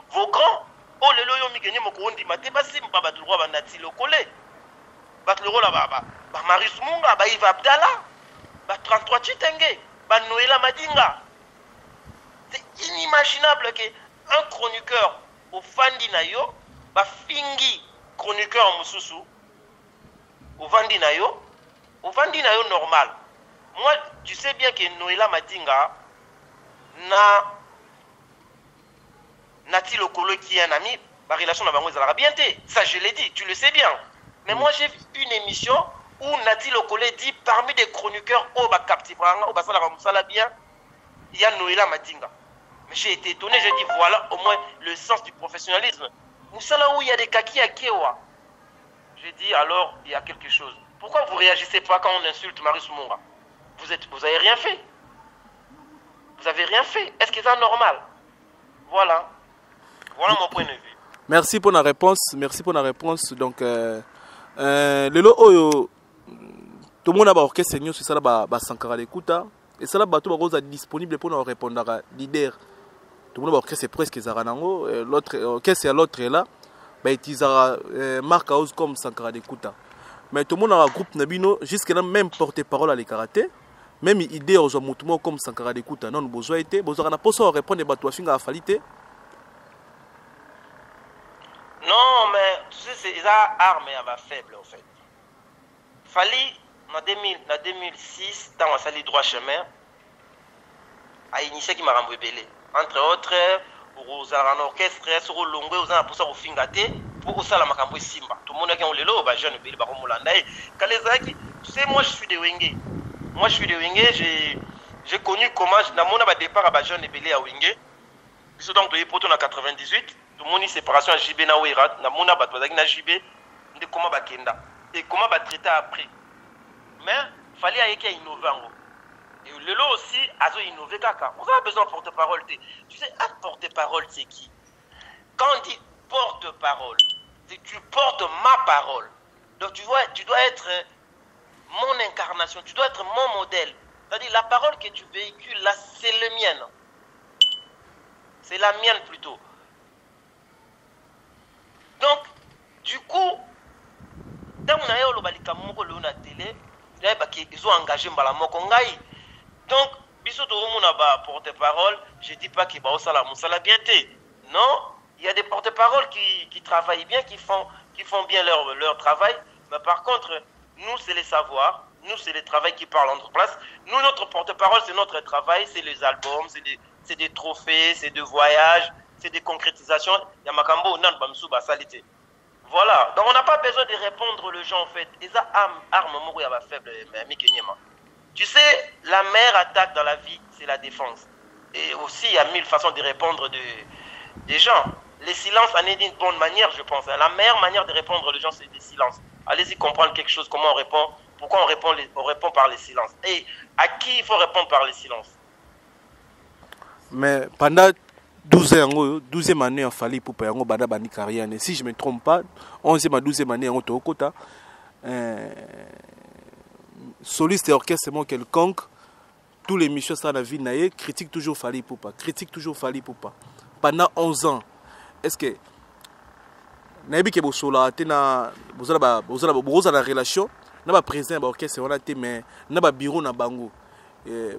vos grands. Oh, le loyo migeni mokundi matebasi mbaba droit banati lokole. Bat le rôle là Marius Munga, Yves Abdallah. ba 33 Chitenge, ba Noëlla Madinga. C'est inimaginable que un chroniqueur au Fandi Nayo, ba fingi chroniqueur Mususu, au Fandi Nayo normal. Moi, tu sais bien que Noëlla Madinga Nati Lokolo qui est un ami, la relation n'a pas bien été. Ça, je l'ai dit, tu le sais bien. Mais moi, j'ai vu une émission où Nati Lokolo dit parmi des chroniqueurs, oh, bah, Capti Pranga, oh, bah, ça la bien, il y a Noëlla Madinga. Mais j'ai été étonné, j'ai dit, voilà au moins le sens du professionnalisme. Moussala, où il y a des kaki à Kewa. J'ai dit, alors, il y a quelque chose. Pourquoi vous ne réagissez pas quand on insulte Marie Soumonga? Vous avez rien fait. Vous avez rien fait. Est-ce que c'est normal? Voilà. Voilà mon point de vue. Merci pour la réponse. Merci pour la réponse. Donc, lelo oyo tout le monde a ba orchestre seigneur sur ça ba Sankara l'écouta et ça là ba tout ba disponible pour nous répondre à leader. Tout le monde a orchestre presque Zaranango, l'autre orchestre et l'autre est là. Ba itizara marque house comme Sankara l'écouta. Mais tout le monde a un groupe nabino jusqu'à même porte-parole à les karaté. Même idée aux hommes comme Sankara d'écoute, non, besoin été, besoin n'a pas répondre à toi, finga à falité. Non, mais tu sais, c'est ça arme à faible en fait. Fali, en 2006, dans la salle droit chemin, a initié qui m'a rembellé. Entre autres, pour un orchestre, sur le long, vous avez pour ça au fingate, pour ça la macambo simba. Tout le monde a qui ont le lot, jeune bébé, baron moulanda. Kalezaki, tu sais, moi je suis de Wenge. Moi je suis de Wenge, j'ai connu comment je n'ai départ à jeune bébé à Wenge. Je suis donc de Hipoto en 98. Tout le monde séparation à JB na Ouirat, na mona batwazaki na JB, de comment bakenda. Et comment va traiter après. Mais il fallait qu'il y ait innover. Et le lot aussi, a innové kaka. On a besoin de porte-parole. Tu sais, un porte-parole, c'est qui? Quand on dit porte-parole, c'est que tu portes ma parole. Donc tu dois être mon incarnation, tu dois être mon modèle. C'est-à-dire la parole que tu véhicules là, c'est la mienne. C'est la mienne plutôt. Donc, du coup, quand on a eu le télé, ils ont engagé Mbalamokongaï. Donc, biso to mona ba porte-parole, je dis pas qu'il va au salaire, bien été. Non, il y a des porte-paroles qui travaillent bien, qui font bien leur travail. Mais par contre, nous, c'est les savoirs, nous, c'est les travail qui parlent entre place. Nous, notre porte-parole, c'est notre travail, c'est les albums, c'est des trophées, c'est des voyages, c'est des concrétisations. Yamakambo, nan, bamsou, basalité. Voilà. Donc, on n'a pas besoin de répondre les gens, en fait. Et ça, arme, mourir à faible, mais Kenyama. Tu sais, la meilleure attaque dans la vie, c'est la défense. Et aussi, il y a 1000 façons de répondre des gens. Les silences en est d'une bonne manière, je pense. La meilleure manière de répondre aux gens, c'est des silences. Allez-y comprendre quelque chose, comment on répond, pourquoi on répond par les silences. Et à qui il faut répondre par les silences. Mais pendant 12e année, il fallait pour payer un bani carrière. Si je ne me trompe pas, 11e à 12e année, on Kota. Soliste et orchestre, c'est moi quelconque. Tous les missions dans la vie, critique toujours Fally Ipupa. Critique toujours Fally Ipupa. Pendant 11 ans, est-ce que nayebi ke bosola tena bozala la relation na ba président ba orchestre on a té mais na ba bureau na bango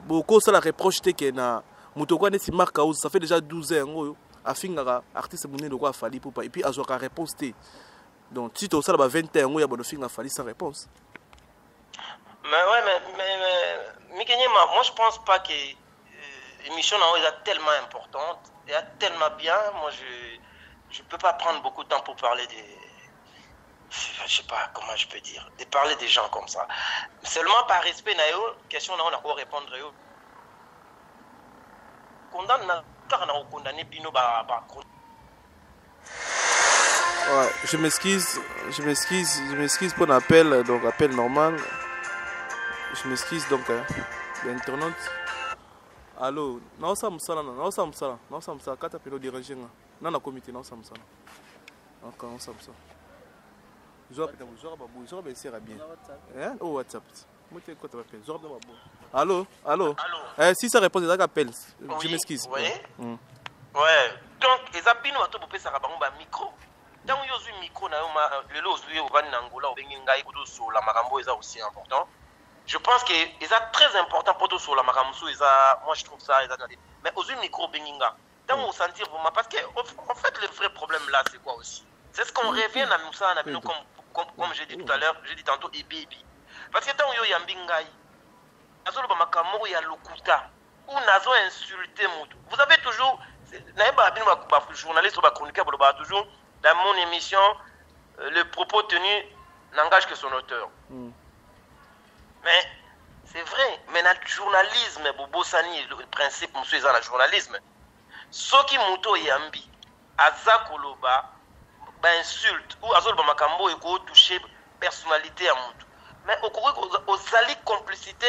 beaucoup ça la reproche té que na muto kwa neti marque house ça fait déjà 12 ans ngo afinga artiste muné de quoi Fally Ipupa et puis azoka réponse té donc si to ça ba 20 ans ngo ya bono finga Fally sans réponse. Mais ouais, mais Mikenyema, moi je pense pas que l'émission est tellement importante, elle est tellement bien. Moi je peux pas prendre beaucoup de temps pour parler je sais pas comment je peux dire, de parler des gens comme ça. Seulement par respect na yo, question na on a quoi répondre yo. Condamne na car na condamner bino ba. Ouais, je m'excuse pour l'appel, donc appel normal. Je m'excuse donc l'internaute. Allô, non ça me sala, quand appelle au dirigeant, non la comité, non ça me sala. Encore non ça me sala. Zora ben c'est bien. Hein? Oh WhatsApp. Moi tu quoi tu m'appelles? Zora bon. Allô? Si ça répond à l'appel, je m'excuse. Oui. Ouais. Donc les abino à tout pour ça ba micro. Tant que yo micro na le lo zo yo van Angola o bengi ngai kudo so la makambo eza aussi important. Je pense que c'est très important pour tout sur la Makamusu. Moi, je trouve ça. Mais aux micro Benginga, tant vous sentir vraiment. Parce que, en fait, le vrai problème là, c'est quoi aussi? C'est ce qu'on revient à nous, ça, comme j'ai dit tout à l'heure, j'ai dit tantôt, et baby. Parce que tant que y a Mbingai, Nazo le Makamu, il y a Lokuta, ou Nazo insulté Moutou. Vous avez toujours, journaliste ou chroniqueur, toujours, dans mon émission, le propos tenu n'engage que son auteur. Mais c'est vrai, mais le journalisme, Bobo Sani, le principe, monsieur, c'est le journalisme. Ce qui Mouto Yambi, Azakoloba, insulte, ou Azol Bamakambo et qu'on touche personnalité à Mouto. Mais au cours aux alliés complicité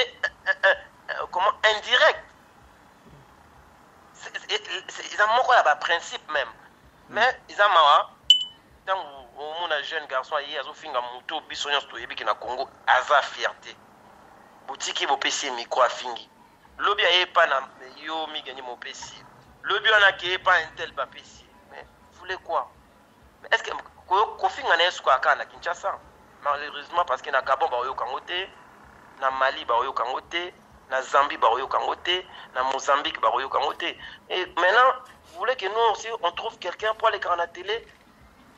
indirecte. Ils ont un principe même. Mais ils ont un tant que jeune garçon hier, ils ont fait un moto, bisogno stoyebi qui na Congo, asa fierté. Boutique bo PC micro a fingi. Lobby a pas na yo mi gagné mon PC. Lobby on a qui pas un tel pas PC. Mais vous voulez quoi? Mais est-ce que Kofi ngana est quoi kana Kinshasa? Malheureusement parce que na Gabon ba yo kangote, na Mali ba yo kangote, na Zambie ba yo kangote, na Mozambique ba yo kangote. Et maintenant, vous voulez que nous aussi on trouve quelqu'un pour aller à la télé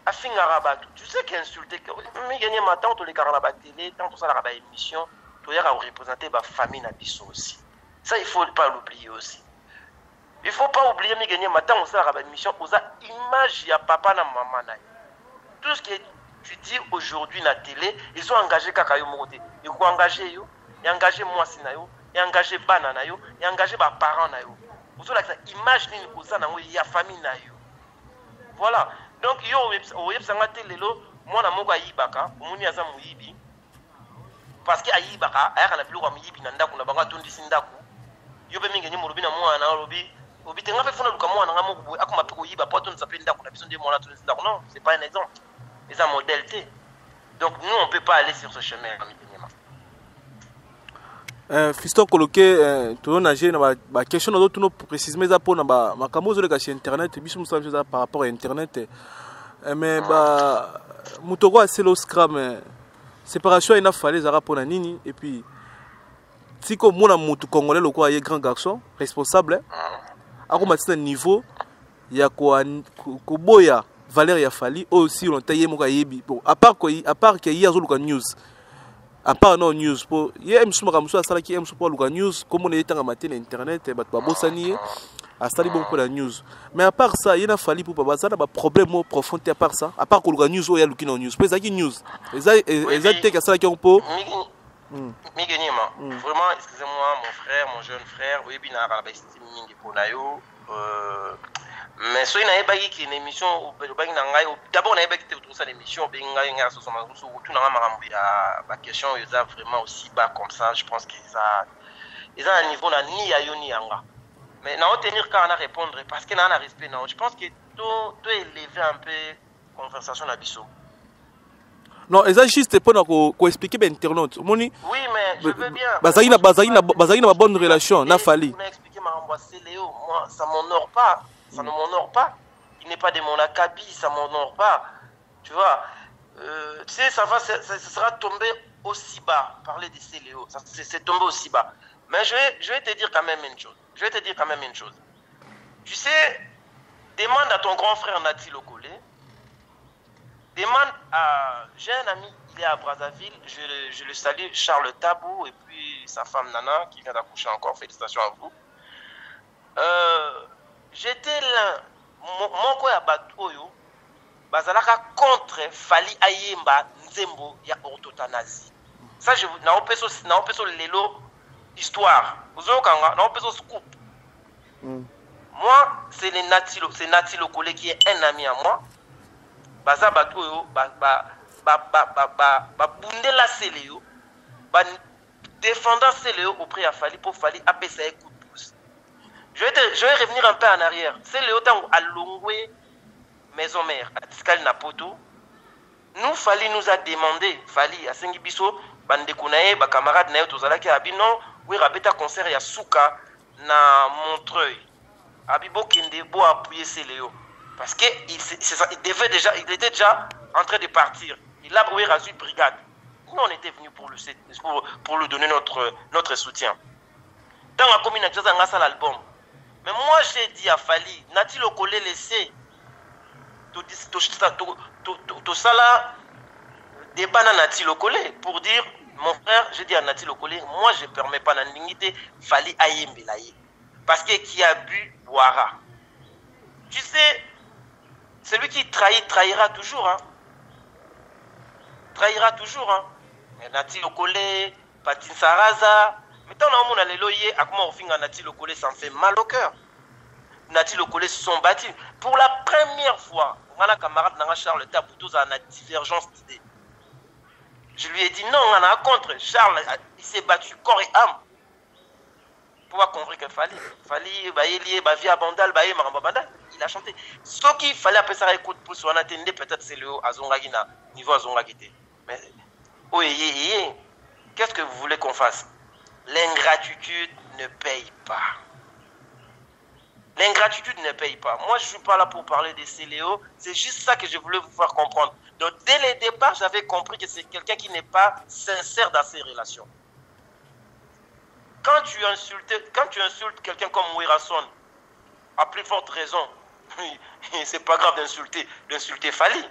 à Fingarabat. Tu sais qu'insulter mais gagner matin tous les Karanabat télé, tant tout ça la émission. Il y a représenter ma famille Nabiso aussi. Ça, il ne faut pas l'oublier aussi. Il ne faut pas oublier que gagner matin, on a une mission, on a image, il y a papa et maman. Tout ce que tu dis aujourd'hui dans la télé, ils ont engagé Kakayo Morote. Ils ont engagé yo, ils ont engagé moi Sinayo, ils ont engagé Bananayo, ils ont engagé mes parents. Vous avez cette image, il y a famille. Voilà. Donc, il y a télé, moi, je suis un parce que ayibaka ayaka na biloko miyibi na ndako na banga tondi sindaku yobe mingi nyi mulubi na mwana na lobi obite ngape funa luka mwana ngamo kubwe akoma peko yiba poto nsape ndako na biso ndi mwana tondi sindaku. Non, c'est pas un exemple, c'est un modèle T. Donc nous on peut pas aller sur ce chemin Fiston Koloke to na je na ba question na d'autres précisément za pona ba makambo zo le ka sur internet biso musa ça par rapport à internet mais ba mutoko a selo scram séparation il a fallu ça pour nini et puis si comme mon amour congolais le quoi il est grand garçon responsable à comment c'est un niveau il y a quoi boya valeur il a fallu aussi on taillé mon yebi bon à part qu'il y a le news à part non news pour il y a monsieur Makamusu ça qui aime pour le news comme on est en matin internet et bah bosani à ça bon pour la news mais à part ça il a fallu pour pas ça pas problème profond à part ça à part que le news il y a le news pour ça qui news exactement que ça qui on peut Miguenima vraiment excusez-moi mon frère mon jeune frère oui bien à la estime mingi pour nayo mais so ina ebaki ki émission obaki na ngai d'abord na ebaki te tout ça l'émission benga nga so sama so tout na makambo ya ba question ils a vraiment aussi bas comme ça je pense qu'ils a un niveau na ni ya yo ni yanga. Mais non, tenir qu'à en répondre parce qu'il y a un respect. Non, je pense que tout élever un peu la conversation à Bissot. Non, c'est juste pour expliquer à l'internaute. Oui, mais je veux bien. Bazali na bonne relation, n'a fallu. Vous m'expliquez, c'est Léo. Moi, ça m'honore pas. Ça ne m'honore pas. Il n'est pas de mon acabit, ça m'honore pas. Tu vois, tu sais, ça sera tombé aussi bas. Parler de Céléo, c'est tombé aussi bas. Mais je vais te dire quand même une chose. Tu sais, demande à ton grand frère Nati Lokole. Demande à... J'ai un ami, il est à Brazzaville. Je le salue, Charles Tabou, et puis sa femme Nana, qui vient d'accoucher encore. Félicitations à vous. J'étais là. Mon quoi à Batoyo, Bazalaka contre Fali Ayemba Nzembo, il y a orthotanasie. Ça, je vous... N'a pas l'élo. Histoire. Vous avez un scoop. Moi, c'est Nati Lokole qui est un ami à moi. Baza Batoyo, Bundela Céléo, défendant Céléo auprès de Fali pour Fali apaiser un coup de pouce. Je vais revenir un peu en arrière. Céléo à Longwe, maison mère, à Tiskal Napoto. Nous, Fali nous a demandé, Fali à Sengibiso, Bandekunae, camarade Nayo Tozalaki Abino, oui, Rabeta concert ya Souka na Montreuil. Abibo Kende Bo appuyer Céléo. Parce qu'il était déjà en train de partir. Il a brouillé à une brigade. Nous, on était venus pour lui donner notre soutien. Dans la commune, on a fait l'album. Mais moi, j'ai dit à Fali, Nati Lokole laissé tout ça là, débat na Nati Lokole pour dire, mon frère, j'ai dit à Nati Lokole, moi, je ne permets pas la dignité, Fali Ayembelaye. Parce que qui a bu, boira. Tu sais, celui qui trahit, trahira toujours. Hein. Trahira toujours. Hein. Nati Lokole, Patin Saraza. Mais tant qu'on a les loyers, à comment on finit Nati Lokole, ça me fait mal au cœur. Nati Lokole se sont battus. Pour la première fois, mon camarade Nanga Charles Taboutos a une divergence d'idées. Je lui ai dit non, on a contre. Charles, il s'est battu corps et âme. Pour comprendre qu'il fallait. Il a chanté. Ce qu'il fallait après ça, écoute, pour son attendre, peut-être c'est le Azongagina, niveau Azongagité. Mais, oui, qu'est-ce que vous voulez qu'on fasse? L'ingratitude ne paye pas. L'ingratitude ne paye pas. Moi, je ne suis pas là pour parler des CLO. C'est juste ça que je voulais vous faire comprendre. Donc, dès le départ, j'avais compris que c'est quelqu'un qui n'est pas sincère dans ses relations. Quand tu insultes quelqu'un comme Wirason, à plus forte raison, c'est pas grave d'insulter Fali.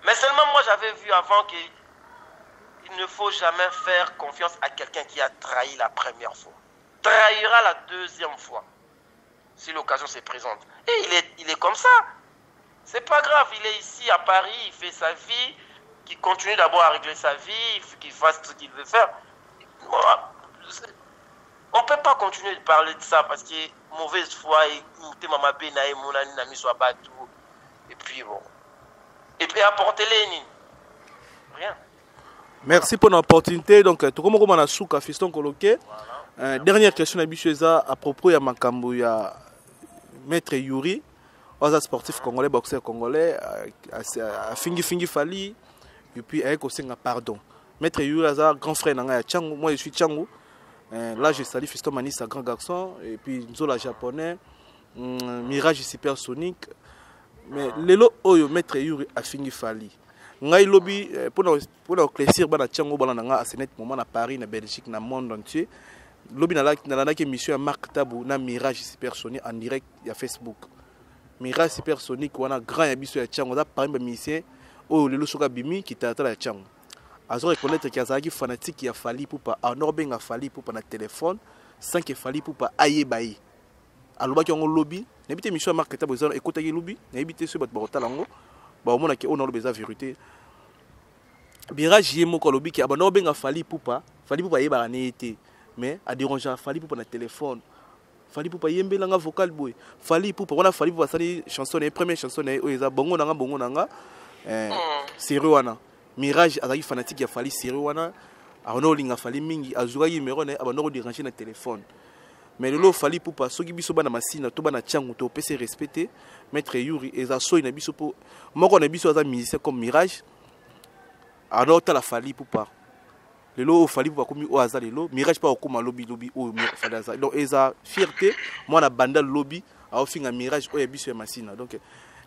Mais seulement moi, j'avais vu avant qu'il ne faut jamais faire confiance à quelqu'un qui a trahi la première fois. Trahira la deuxième fois, si l'occasion se présente. Et il est comme ça. C'est pas grave, il est ici à Paris, il fait sa vie, qu'il continue d'abord à régler sa vie, qu'il fasse ce qu'il veut faire. On ne peut pas continuer de parler de ça parce que mauvaise foi, et puis bon. Et puis apportez-les, rien. Merci pour l'opportunité. Donc, tout comme on a souka fiston coloqué. Dernière question à propos de Makambo, il y a Maître Yuri, un sportif congolais, boxeur congolais, à Fingi Fali, et puis avec aussi un pardon. Maître Yuri, un grand frère, moi je suis Tchango. Là, je salue Fiston Manis, un grand garçon, et puis Nzola japonais, Mirage supersonique. Mais lelo oyo Maître Yuri a Fingi Fali. Ngai lobby pour éclaircir bana Tchango bana nga asenet moment na Paris na Belgique na monde entier. Lobby na la émission Marc Tabou na Mirage supersonique en direct ya Facebook. Mirage supersonique wana grand ya biso ya Tchango da parmi musicien oyo lelo soka bimi qui tata la Tchango. Azo reconnaître qu'il y a des fanatiques qui a fallu pour pas en Norben a fallu pour pas na téléphone sans qu'il fallu pour pas ayebaye. Alors qui ont lobby, n'habite mission Marc Tabou besoin écouter lobby, n'habite ce bat talango. Bah au moins on a besoin vérité. Mirage yemo ko lobby qui a Norben a fallu pour pas yeba été mais a déranger fallu pour pas na téléphone. Fallu pour pas yembela nga vocal boy. Fallu pour pas on a fallu pour ça chanson les premières chansons eza bongo nanga sérieux wana. Mirage azaki fanatique ya fali sérieux wana ono linga fali mingi azuka numéro ne abano déranger na téléphone. Mais le fali pour pas soki biso bana masina to bana Tchango to pese respecter Maître Yuri eza so ina biso po moko na biso aza musicien comme Mirage alors ta la fali pour pas le lo fali pour pas comme o aza lelo Mirage pas okuma lobby o fali aza donc eza fierté moi na banda lobby a ofinga Mirage o ya biso ya masina donc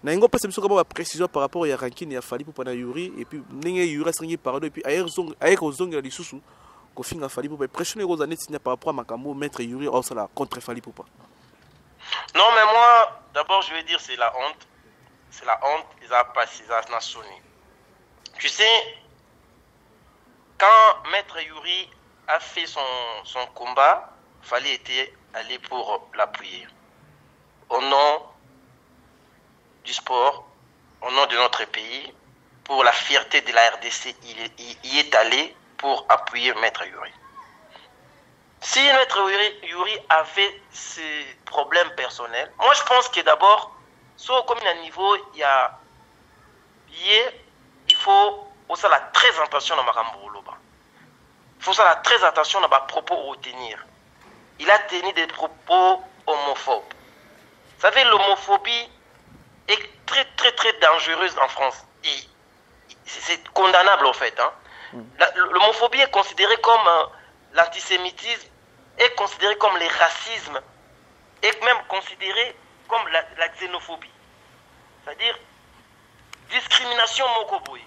n'ayons pas cette précision par rapport à Rankin et à Fali pour pas Yuri et puis n'ayez Yuri stringi pardon et puis ailleurs zong les sous qu'au fin à Fali pour pas pressionner aux années par rapport à Makambo Maître Yuri or ça la contre Fali pour pas. Non mais moi d'abord je vais dire c'est la honte ils ont passé ça na Sony. Tu sais quand Maître Yuri a fait son combat Fali était allé pour l'appuyer au nom du sport, au nom de notre pays, pour la fierté de la RDC, il y est allé pour appuyer Maître Yuri. Si Maître Yuri avait ses problèmes personnels, moi je pense que d'abord, soit comme un niveau, il faut aussi la très attention dans Makambo Loba. Il faut ça la très attention dans ma propos retenir. Il a tenu des propos homophobes. Vous savez, l'homophobie est très très très dangereuse en France. C'est condamnable en fait. Hein. L'homophobie est considérée comme l'antisémitisme, est considérée comme le racisme, est même considérée comme la xénophobie. C'est-à-dire discrimination mokoboy.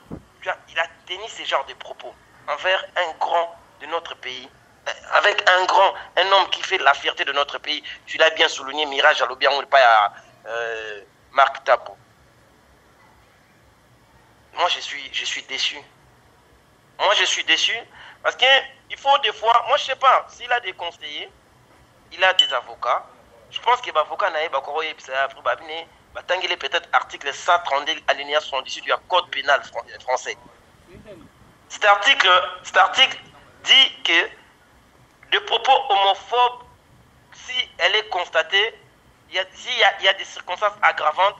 Il a tenu ce genre de propos. envers un grand de notre pays. Avec un homme qui fait la fierté de notre pays. Tu l'as bien souligné, Mirage Alobian, ou pas Marc Tabo. Moi, je suis déçu. Moi, je suis déçu parce qu'il faut des fois, moi, je ne sais pas, s'il a des conseillers, il a des avocats. Je pense que l'avocat n'a pas peut-être article 132 alinéa 78 du code pénal français. Cet article dit que de propos homophobes, si elle est constatée, s'il y a des circonstances aggravantes,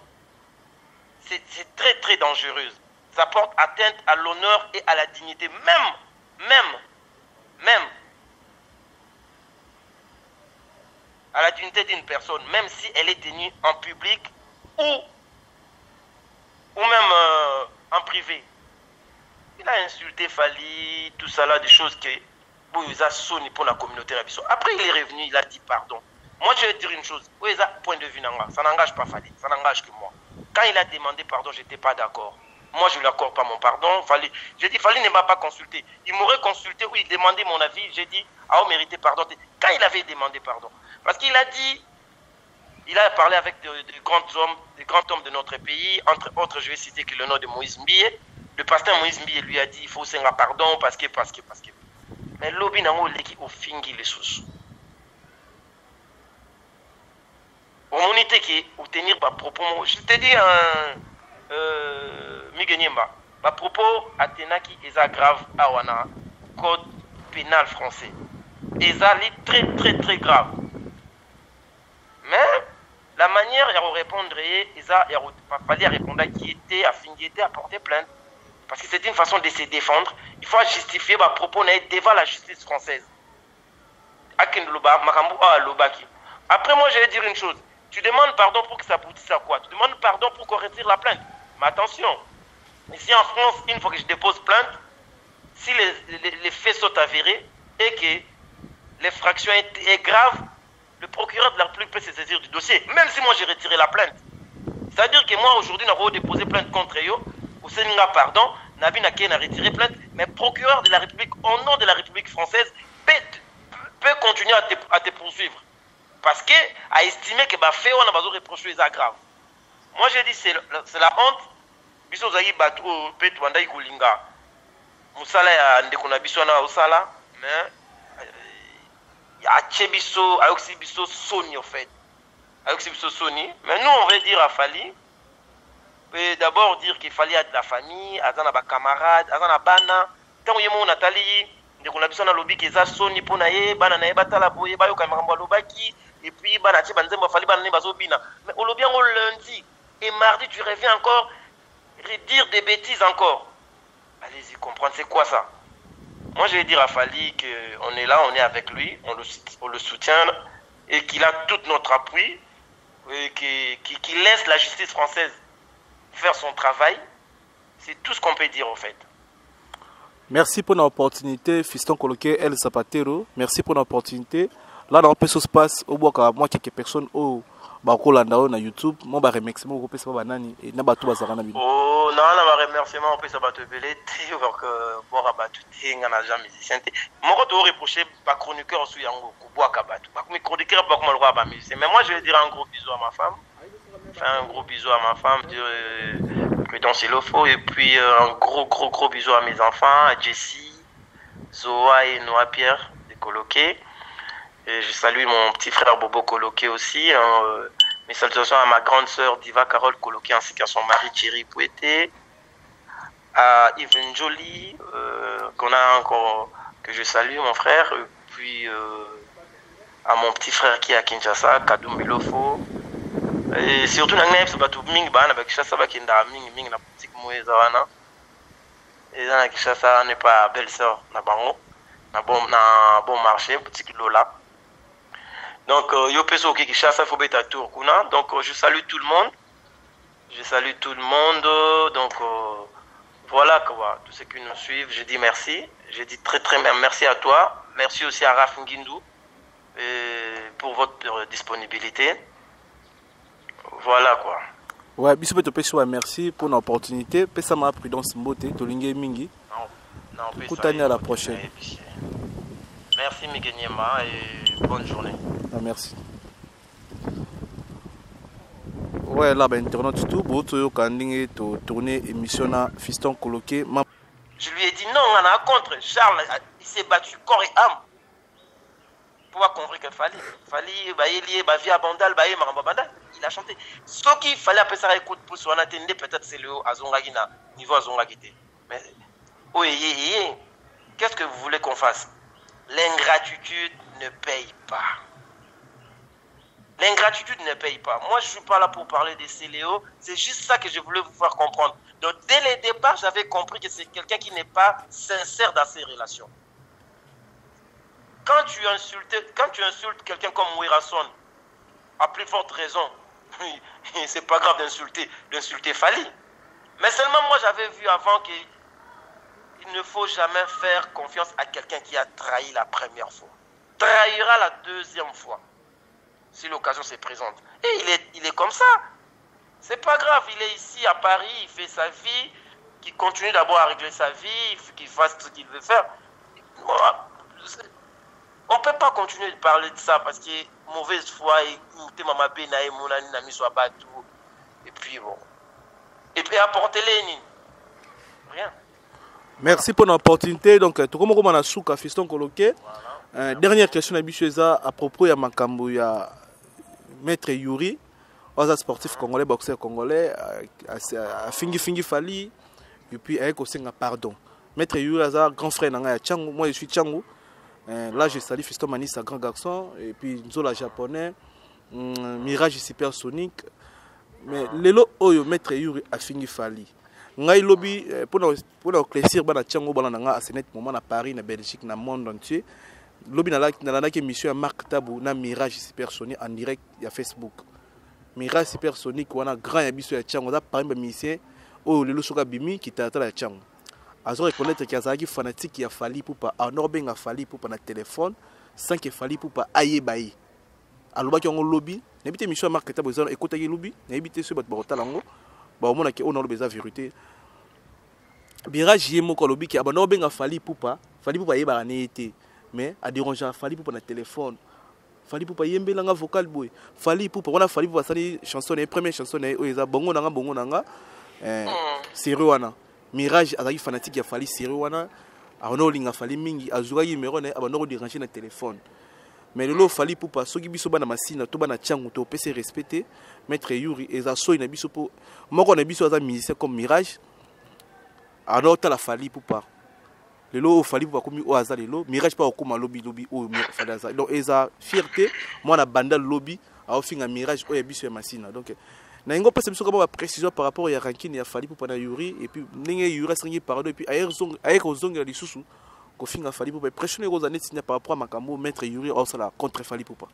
c'est très très dangereux. Ça porte atteinte à l'honneur et à la dignité, même à la dignité d'une personne, même si elle est tenue en public ou même en privé. Il a insulté Fali, tout ça là, des choses que il a sonné pour la communauté. Après, il est revenu, il a dit pardon. Moi, je vais dire une chose. Point de vue, ça n'engage pas Fali, ça n'engage que moi. Quand il a demandé pardon, je n'étais pas d'accord. Moi, je ne lui accorde pas mon pardon. J'ai dit, Fali ne m'a pas consulté. Il m'aurait consulté ou il demandait mon avis. J'ai dit, on méritait pardon. Quand il avait demandé pardon. Parce qu'il a dit, il a parlé avec de grands hommes de notre pays. Entre autres, je vais citer que le nom de Moïse Mbiye. Le pasteur Moïse Mbiye lui a dit, il faut s'en pardon parce que. Mais l'obi n'a pas l'équipe au fingi les sous. Au monité qui est tenir par propos, je te dis Migenyemba, par propos Athénaki est grave à wana code pénal français. Et ça est très très très grave. Mais la manière de répondre, il fallait répondre qui était à porter plainte. Parce que c'est une façon de se défendre. Il faut justifier ma propos devant la justice française. Après, moi, je vais dire une chose. Tu demandes pardon pour que ça aboutisse à quoi? Tu demandes pardon pour qu'on retire la plainte. Mais attention, ici en France, une fois que je dépose plainte, si les faits sont avérés et que l'infraction est grave, le procureur de la République peut se saisir du dossier, même si moi j'ai retiré la plainte. C'est-à-dire que moi, aujourd'hui, je vais déposer plainte contre eux. Pardon, Nabi Naké n'a retiré plainte, mais procureur de la République, au nom de la République française, peut continuer à te poursuivre. Parce qu'à estimer que fait on a besoin de reprocher les grave. Moi j'ai dit c'est la honte. Biso zayi batu peut wanda ikulinga. Musala ya ndekona biso na osala, mais ya chebiso ayoksi biso soni en fait. Ayoksi biso soni, mais nous on veut dire à Fali. D'abord dire qu'il fallait de la famille, azana ba camarade, azana bana. Tant yemo Nathalie, ndekona biso na lobby ke za soni pona ye, bana na ye batala boye bayo kamamba lobaki. Et puis, mais au lobby lundi et mardi, tu reviens encore dire des bêtises encore. Allez-y, comprendre, c'est quoi ça? Moi, je vais dire à Fali qu'on est là, on est avec lui, on le soutient et qu'il a tout notre appui et qu'il laisse la justice française faire son travail. C'est tout ce qu'on peut dire, en fait. Merci pour l'opportunité, Fiston Coloqué, El Zapatero. Merci pour l'opportunité. Là, dans le passe au bois, moi, quelques personnes au Bakolanda na YouTube, moi, je remercie mon groupe, c'est pas banani et n'a pas tout à na bino. Oh, non, on remerciement, on peut se battre belé, que bon rabattu, on n'a jamais musicien. Moi, je dois reprocher pas chroniqueur sur Yango, bois kabatou. Pas comme chroniqueur, pas comme le roi à musicien. Mais moi, je vais dire un gros bisou à ma femme. Faire un gros bisou à ma femme, dire que dans c'est le faux. Et puis, un gros bisou à mes enfants, à Jessie, Zoa et Noah Pierre, de Coloqué. Et je salue mon petit frère Bobo Coloqué aussi. Mes salutations à ma grande sœur Diva Carole Coloqué ainsi qu'à son mari Thierry Pouetté. À Yves Jolie, que je salue, mon frère. Et puis à mon petit frère qui est à Kinshasa, Kadou Milofo. Et surtout, avec Kinshasa, qui est dans la boutique Mouézawana. Et dans Kinshasa, n'est pas belle-sœur, n'a bon marché, boutique Lola. Donc, yo peso qui chasse faut beta tour kuna. Donc, je salue tout le monde. Donc, voilà quoi. Tous ceux qui nous suivent, je dis merci. Je dis très merci à toi. Merci aussi à Raf Ngindou pour votre disponibilité. Voilà quoi. Ouais, bisous merci pour l'opportunité. Pesa ma prudence mbote, tolingue mingi. Koutani à la prochaine. Merci Miguenyema et bonne journée. Ah, merci. Ouais, là, ben, internaute tout, Boto Kanding tourner émission à Fiston Coloqué. Je lui ai dit non, on a contre. Charles, il s'est battu corps et âme. Pour avoir compris qu'il fallait. Il a chanté. Ce qu'il fallait après ça, écoute, pour son attendre, peut-être c'est le Azongagina, niveau Azongagité. Mais, oui, qu'est-ce que vous voulez qu'on fasse? L'ingratitude ne paye pas. L'ingratitude ne paye pas. Moi, je ne suis pas là pour parler des Céléo. C'est juste ça que je voulais vous faire comprendre. Donc, dès le départ, j'avais compris que c'est quelqu'un qui n'est pas sincère dans ses relations. Quand tu insultes quelqu'un comme Wirason, à plus forte raison, c'est pas grave d'insulter Fali. Mais seulement moi, j'avais vu avant qu'il ne faut jamais faire confiance à quelqu'un qui a trahi la première fois. Trahira la deuxième fois. Si l'occasion se présente. Et il est comme ça. C'est pas grave, il est ici à Paris, il fait sa vie, qu'il continue d'abord à régler sa vie, qu'il fasse ce qu'il veut faire. On ne peut pas continuer de parler de ça parce que mauvaise foi, et puis bon. Et puis apportez-les, rien. Merci pour l'opportunité. Donc, tout comme on a souka Fiston Coloqué. Dernière question à propos de Makambo, il y a Maître Yuri, un sportif congolais, boxeur congolais, à Fingi Fali, et puis avec aussi un pardon. Maître Yuri, un grand frère, moi je suis Tchangu. Là, je salue Fiston Manis, un grand garçon, et puis Nzola japonais, Mirage supersonique. Mais lelo oyo Maître Yuri a Fingi Fali. Ngai lobby pour éclaircir bana Tchangu balanga à Sénat moment à Paris, na Belgique, na monde entier. Lobby na la émission à Marc Tabou na Mirage supersonique en direct ya Facebook. Mirage supersonique wana grand yabiso ya Tchangu da parmi musicien o lelo soka bimi qui tata la Tchangu. Azo reconnaître qu'il y a des fanatiques qui a fallu pour pas en Norben a fallu pour pas na téléphone sans qu'il fallu pour pas ayebayi. Alors qui ont lobby, n'habite émission à Marc Tabou besoin écouter lobby, n'habite ce bat borotalango. Ba omona ke ono lobeza vérité. Mirage yemo ko lobby ki abano benga fallu pour pas yeba na été. Mais à déranger fallait pour le téléphone fallait pour pas yembe langa vocal boy fallait pour on a fallu pour sali chanson les premières chansons eza bongo nanga sérieux wana Mirage azaki fanatique ya fallait sérieux wana ono linga fallait mingi azuka numéro na abano déranger na téléphone mais le fallait pour pas soki biso bana masina to bana Tchangu to pese respecter Maître Yuri eza so ina biso pour moko na biso aza musicien comme Mirage alors ta la fallait pour pas le lot fallait pour comme au hasard le Mirage pas comme lobby au fallait donc eza fierté moi na banda lobby a offert un Mirage au yabiso ya masina donc na ngo pas biso comme précision par rapport ya ranking ya fallait pour pas na Yuri et puis ndenge Yuri sangi pardon et puis ayer zong la lisusu ko finga fallait pour pas pressionner aux années par rapport à Makambo Maître Yuri au ça la contre fallait pour pas.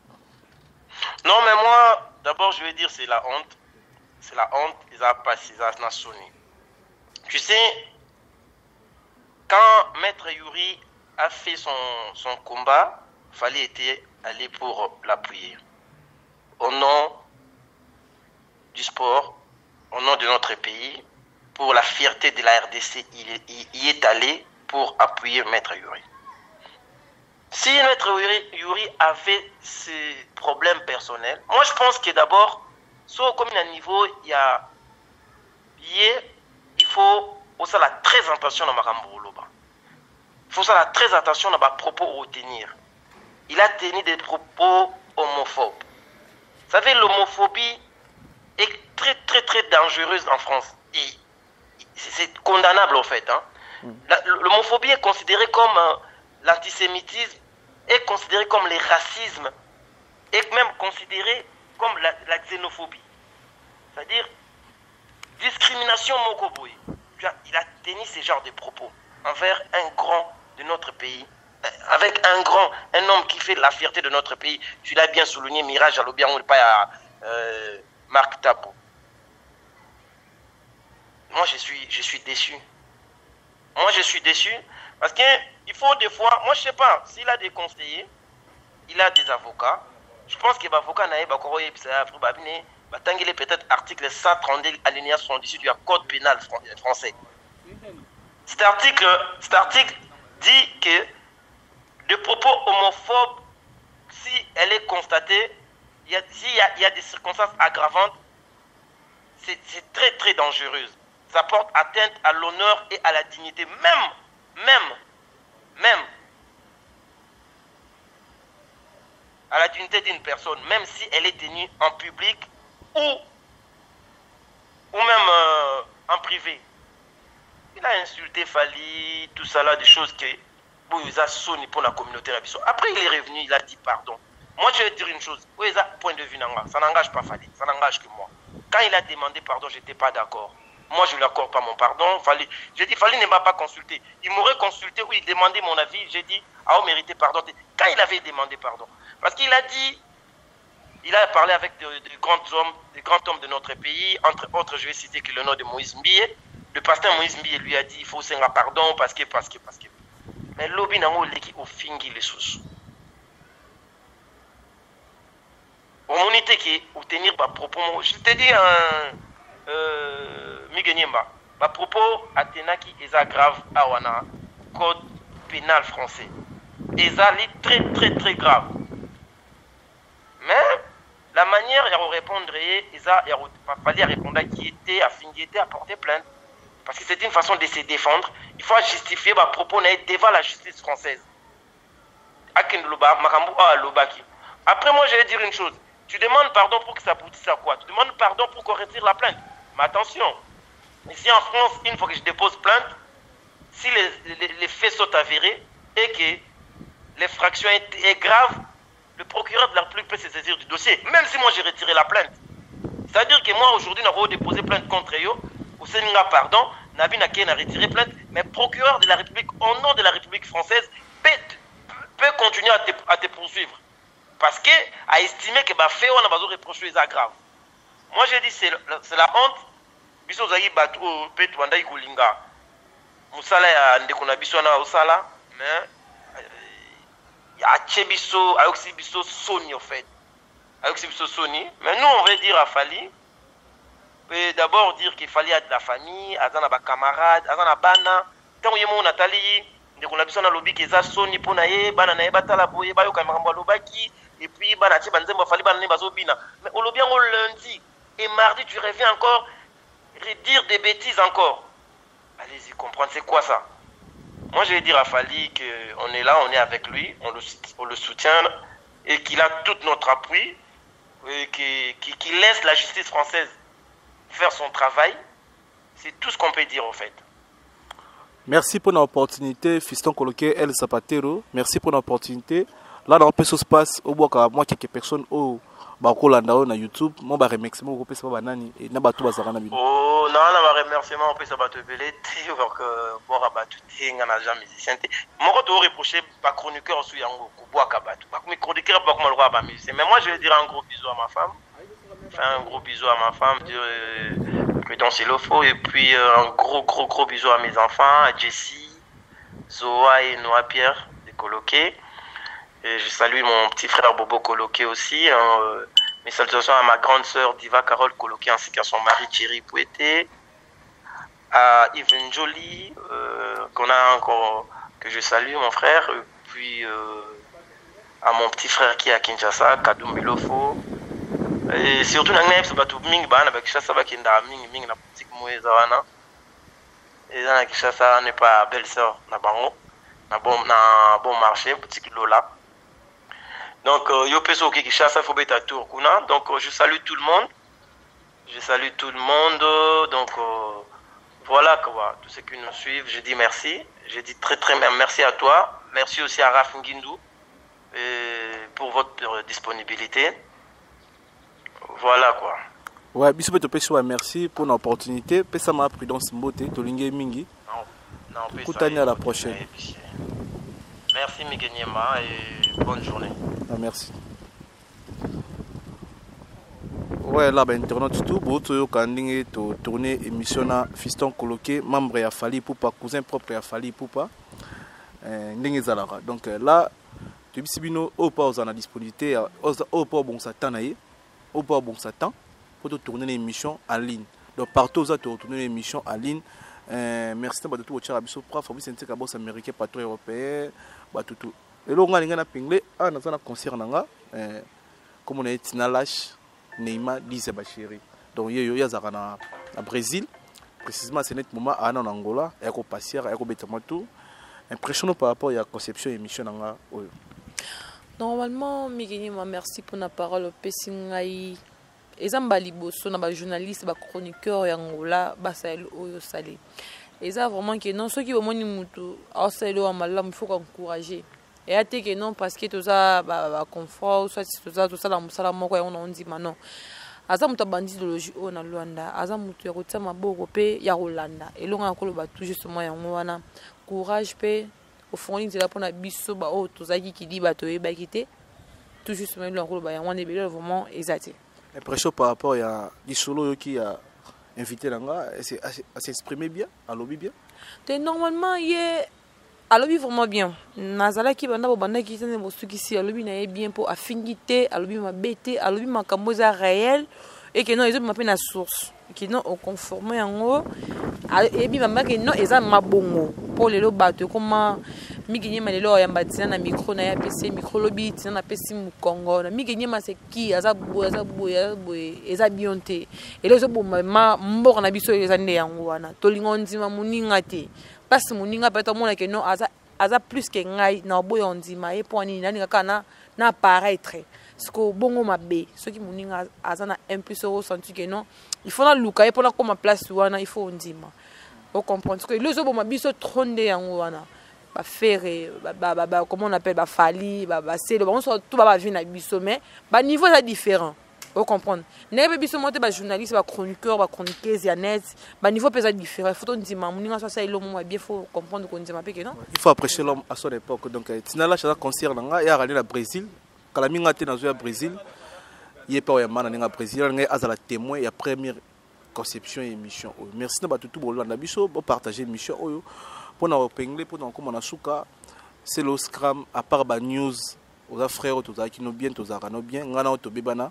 Non mais moi d'abord je vais dire c'est la honte ils a passé ça na Sony. Tu sais quand Maître Yuri a fait son combat, il fallait aller pour l'appuyer. Au nom du sport, au nom de notre pays, pour la fierté de la RDC, il y est allé pour appuyer Maître Yuri. Si Maître Yuri avait ses problèmes personnels, moi je pense que d'abord, soit comme un niveau, il faut aussi la très attention dans Makambo Loba. Il faut faire très attention dans les propos à tenir. Il a tenu des propos homophobes. Vous savez, l'homophobie est très très très dangereuse en France. C'est condamnable en fait. Hein. L'homophobie est considérée comme l'antisémitisme, est considérée comme le racisme, est même considérée comme la xénophobie. C'est-à-dire discrimination mokoboy. Il a tenu ce genre de propos envers un grand de notre pays, avec un homme qui fait la fierté de notre pays. Tu l'as bien souligné, Mirage à l'Obian, pas Marc Tabou. Moi, je suis déçu. Moi, je suis déçu parce qu'il faut des fois, moi, je ne sais pas, s'il a des conseillers, il a des avocats. Je pense que l'avocat n'a pas peut-être article 132 alinéa 78 du code pénal français. Cet article dit que de propos homophobes, si elle est constatée, s'il y a des circonstances aggravantes, c'est très très dangereux. Ça porte atteinte à l'honneur et à la dignité, même à la dignité d'une personne, même si elle est tenue en public ou même en privé. Il a insulté Fali, tout ça là, des choses que ils ont sonné pour la communauté. Après, il est revenu, il a dit pardon. Moi, je vais dire une chose. Point de vue, ça n'engage pas Fali, ça n'engage que moi. Quand il a demandé pardon, je n'étais pas d'accord. Moi, je ne lui accorde pas mon pardon. J'ai dit, Fali ne m'a pas consulté. Il m'aurait consulté ou il demandait mon avis. J'ai dit, ah, on méritait pardon. Quand il avait demandé pardon. Parce qu'il a dit, il a parlé avec des grands hommes de notre pays. Entre autres, je vais citer que le nom de Moïse Mbie. Le pasteur Moïse Mbie lui a dit, il faut s'en pardon parce que. Mais l'obi n'a pas qui au fingi les sous. Au monité qui au tenir par propos, je te dis Miguenyemba, par propos Athénaki est grave à wana code pénal français. Et ça est très très très grave. Mais la manière de répondre, il fallait répondre qui était à porter plainte. Parce que c'est une façon de se défendre. Il faut justifier ma propos devant la justice française. Après, moi, je vais dire une chose. Tu demandes pardon pour que ça aboutisse à quoi? Tu demandes pardon pour qu'on retire la plainte. Mais attention, ici en France, une fois que je dépose plainte, si les faits sont avérés et que l'infraction est grave, le procureur de la République peut se saisir du dossier, même si moi j'ai retiré la plainte. C'est-à-dire que moi, aujourd'hui, je vais déposer plainte contre eux. Pardon, Nabi Naké n'a retiré plainte, mais procureur de la République, au nom de la République française, peut continuer à te poursuivre. Parce qu'à estimer que fait on a besoin de reprocher les grave. Moi j'ai dit c'est la honte. Biso zayi batu peut wanda ikulinga. Musala ya ndekona biso na osala, mais ya chebiso ayoksi biso soni en fait. Ayoksi biso soni, mais nous on veut dire à Fali. D'abord dire qu'il fallait de la famille, azana ba camarade, azana bana, tant yemo Nathalie, ndekona biso na lobby ke za soni pona ye, bana na ye batala boye bayo kamamba lobaki. Et puis, mais au lobby lundi et mardi, tu reviens encore dire des bêtises encore. Allez-y, comprendre, c'est quoi ça? Moi, je vais dire à Fali qu'on est là, on est avec lui, on le soutient et qu'il a tout notre appui et qu'il laisse la justice française faire son travail. C'est tout ce qu'on peut dire, en fait. Merci pour l'opportunité, Fiston Coloqué, El Zapatero. Merci pour l'opportunité. Là, dans le passe au bois, moi, quelques personnes au Bakolanda na YouTube, moi, je remercie mon groupe, c'est pas banani et n'a pas tout à na vidéo. Oh, non, on remerciement, on peut se battre belé, que bon rabattu, on n'a jamais musicien. Moi, je te reprocher pas chroniqueur sur Yango, bois kabatou. Pas comme chroniqueur, pas comme le roi ba musicien. Mais moi, je vais dire un gros bisou à ma femme. Enfin, un gros bisou à ma femme, que dans Silofo, et puis un gros bisou à mes enfants, à Jessie, Zoa et Noah Pierre, des coloqués. Et je salue mon petit frère Bobo Coloqué aussi. Mes salutations à ma grande sœur Diva Carole Coloqué ainsi qu'à son mari Thierry Pouetté. À Yves Jolie, que je salue, mon frère. Et puis à mon petit frère qui est à Kinshasa, Kadou Milofo. Et surtout, et Kinshasa n'est pas belle-sœur, n'a bon marché, boutique Lola. Donc, yo peso qui chasse, faut être à tour kuna. Donc, je salue tout le monde. Donc, voilà quoi. Tous ceux qui nous suivent, je dis merci. Je dis très merci à toi. Merci aussi à Raf Ngindou pour votre disponibilité. Voilà quoi. Ouais, bisous te pèse merci pour l'opportunité. Pèse ma prudence mbote, tolingue mingi. Non, Koutani à la prochaine. Merci Miguenyema et bonne journée. Ah, merci. Ouais, là, ben, internaute tout, boto kandinge to tourner émission na Fiston Coloqué, membre ya Fali Poupa, cousin propre ya Fali Poupa. Ndenge zalara. Donc là, tu bisibino au pas aux disponibilité, au pas bon satan aye, au pas bon satan pour te tourner l'émission en ligne. Donc partout où tu tourner l'émission en ligne, merci na bato tout otchara biso pra Fabrice Nteka boss américain patron européen bato tout lelo nga linga na pingle na za na concert nanga comme on est Tinalash Neymar Lise Bachiri donc yo yazaka na Brésil précisément c'est net moment en Angola et ko passer et ko betama tout impressionnant par rapport à la conception émission nanga oyo. Normalement migini ma merci pour la parole pesingai ezamba liboso na ba journaliste ba chroniqueur ya Angola ba sel oyo salé eza vraiment que non ceux qui omoni mutu aselo amalamu il faut encourager et ate que non parce que tout ça ba confort soit tout ça la musala moko ya on dit non aza mutu bandidologie o na Luanda aza mutu ya kotia maboko pe ya Rolanda elonga koloba tout justement yango wana courage pe au fond il là pour na biso ba o tozaki kidi ba to yeba kité tout justement elonga koloba yango ne belo vraiment exact. Impression par rapport à Disolo qui a invité Langa à s'exprimer bien, à lobby bien. Normalement il est à lobby vraiment bien. Nazala qui banda banda qui tene bostu qui si à lobby na bien pour affinité, à lobby ma bête, à lobby ma kamboza réel et que non ils ont m'appelé na source qui non au conformer en haut et bien maman que non ils ont ma bongo pour les lobato comment miginye malelo ya mbatina na micro na ya PC micro lobby tina na PC mu Congo na miginye maseki azabu eza bionte ele zo bomma mboko na biso eza nde yango wana tolingo ndima muninga te parce muninga peut être mona que non aza plus que ngai na boyo ndima e poni nani kana na paraître ce que bongo mabe ce qui muninga aza na un peu so senti que non il faut na luka e pona comme place wana il faut ndima on comprend que le zo bomma biso tronde yango wana ba faire comment on appelle ba fali ba c'est le bon tout ba vie na biso mais ba niveau est différent vous comprendre nebe biso monter ba journaliste ba chroniqueur ba chroniqueuse ya net ba niveau peut être différent il faut on dit mamuninga ça il mo bien faut comprendre qu'on dit ma que non il faut apprécier l'homme à son époque donc Tinala cha concert nga ya aller na Brésil kala minga te na zo ya Brésil il est pas ya mana nga Brésil nga azala témoin ya première conception et émission merci na ba tout bolanda biso bo partager émission oyo pour nous repengler pour nous comme on a souka c'est le scram à part ba news aux frères tous qui nous bien tous arano bien ngana auto bebana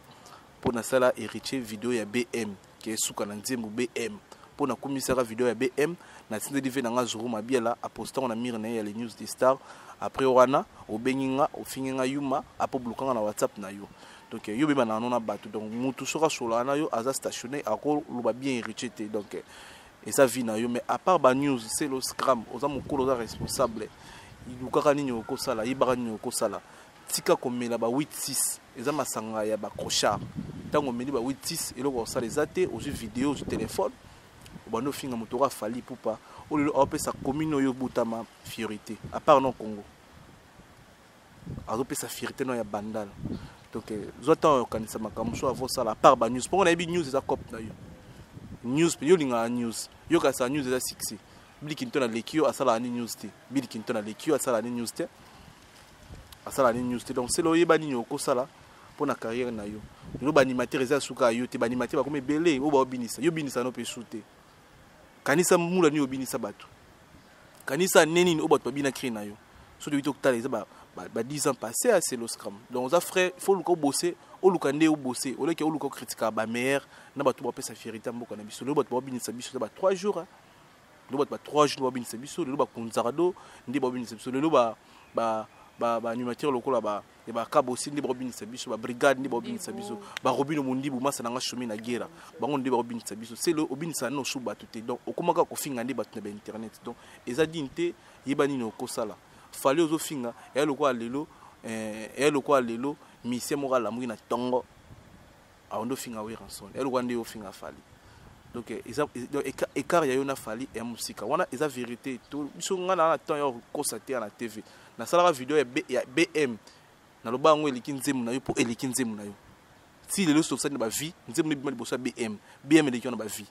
pour na sala héritier vidéo ya BM qui est souka na nzembo BM pour na commissaire vidéo ya BM na tinde dive na ngazuru mabiela a poster on a mire na ya les news des stars après wana au beninga au finga yuma apo blokanga na WhatsApp na yo donc yo bebana na batu donc mutu soka sola na yo aza stationné ako luba bien héritier donc et ça vit na yo mais à part ba news c'est le scram oza mukolo za responsable ilukaka nini okosala ibaka nini okosala tika komela ba 86 eza masanga ya ba crochard tango meli ba 86 eloko osala ezate ozu vidéo ozu téléphone bando finga motora fali pupa olelo opesa commune yo butama fiorité à part non Congo azopesa fiorité no ya bandal donc zotan kanisa makamso avant ça à part ba news pour on a bi news eza cop na yo news yo linga news yo ka sa news eza succès bili kintona lekio asala ni news te bili kintona lekio asala ni news te asala ni news te donc c'est lo yeba ni yoko sala pour na carrière na yo lo ba animateur eza suka yo te ba animateur ba comme belé o ba obinisa yo binisa no pe shooter kanisa mula ni obinisa batu kanisa neni o batu bina créer na yo so de wito kutala eza ba 10 ans passés à c'est le scrum donc za frère il faut luka bosser o luka nde o bosser o leke o luka critiquer ba meilleur na batu ba pesa fierté mboka na biso lo batu ba binisa biso ba 3 jours lo batu ba 3 jours ba binisa biso lo ba konzarado ndi ba binisa biso lo ba animateur lokola ba kabo aussi ndi ba binisa biso ba brigade ndi ba binisa biso ba Robino Mundibu masa nanga chemin na guerre bango ndi ba binisa biso c'est le obinisa no suba tout donc okomaka ko finga ndi batu na internet donc eza dinte yebani no kosala fallait aux finga et le quoi lelo mission morale amouri na tongo a ondo finga we ranson et le quoi ndé au finga fali donc écart ya yo na fali et musika wana eza vérité tout biso ngana na temps yo constater na TV na sala vidéo ya BM na loba ngo eliki nzemu na yo po eliki nzemu na yo si lelo so sani ba vie nzemu ni bima liboso BM eliki na ba vie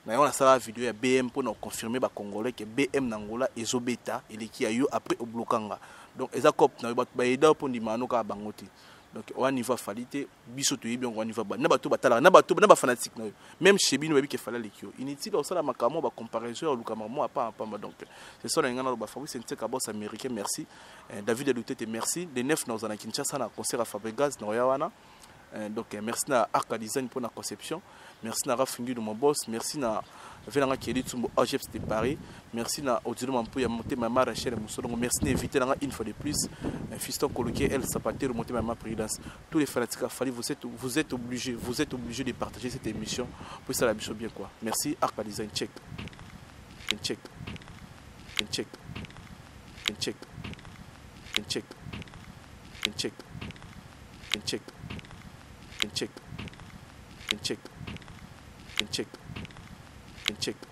na yon a sala vidéo ya BM pour nous confirmer ba congolais que BM nangola ezobeta eleki ya yo après au blokanga donc eza cop na ba eda pour ndi mano ka bangote donc on niveau falité biso to yebi on niveau ba na bato batala na bato na ba fanatique na yo même chez bino bebi ke fala lekio inutile au sala makamo ba comparaison luka mamo pas donc c'est ça na ngana ba Fabrice Nteka boss américain merci David Lutete merci les 9 na Kinshasa na concert à Fabregas na Yawana Donc merci na Arca Design pour la conception, merci na Rafingi de mon boss, merci na Venanga Kelly Tsumbo AGEPS de Paris, merci na Odilo Mampo ya monté Mama Rachel Moussolongo, merci d'inviter une fois de plus Fiston Coloqué El Sapatero monté Mama Présidence. Tous les fanatiques Fali, vous êtes obligés de partager cette émission pour ça la mission bien quoi. Merci Arca Design check. Check. Check. Check. Check. Check. Check. Check. Check. Check. Check.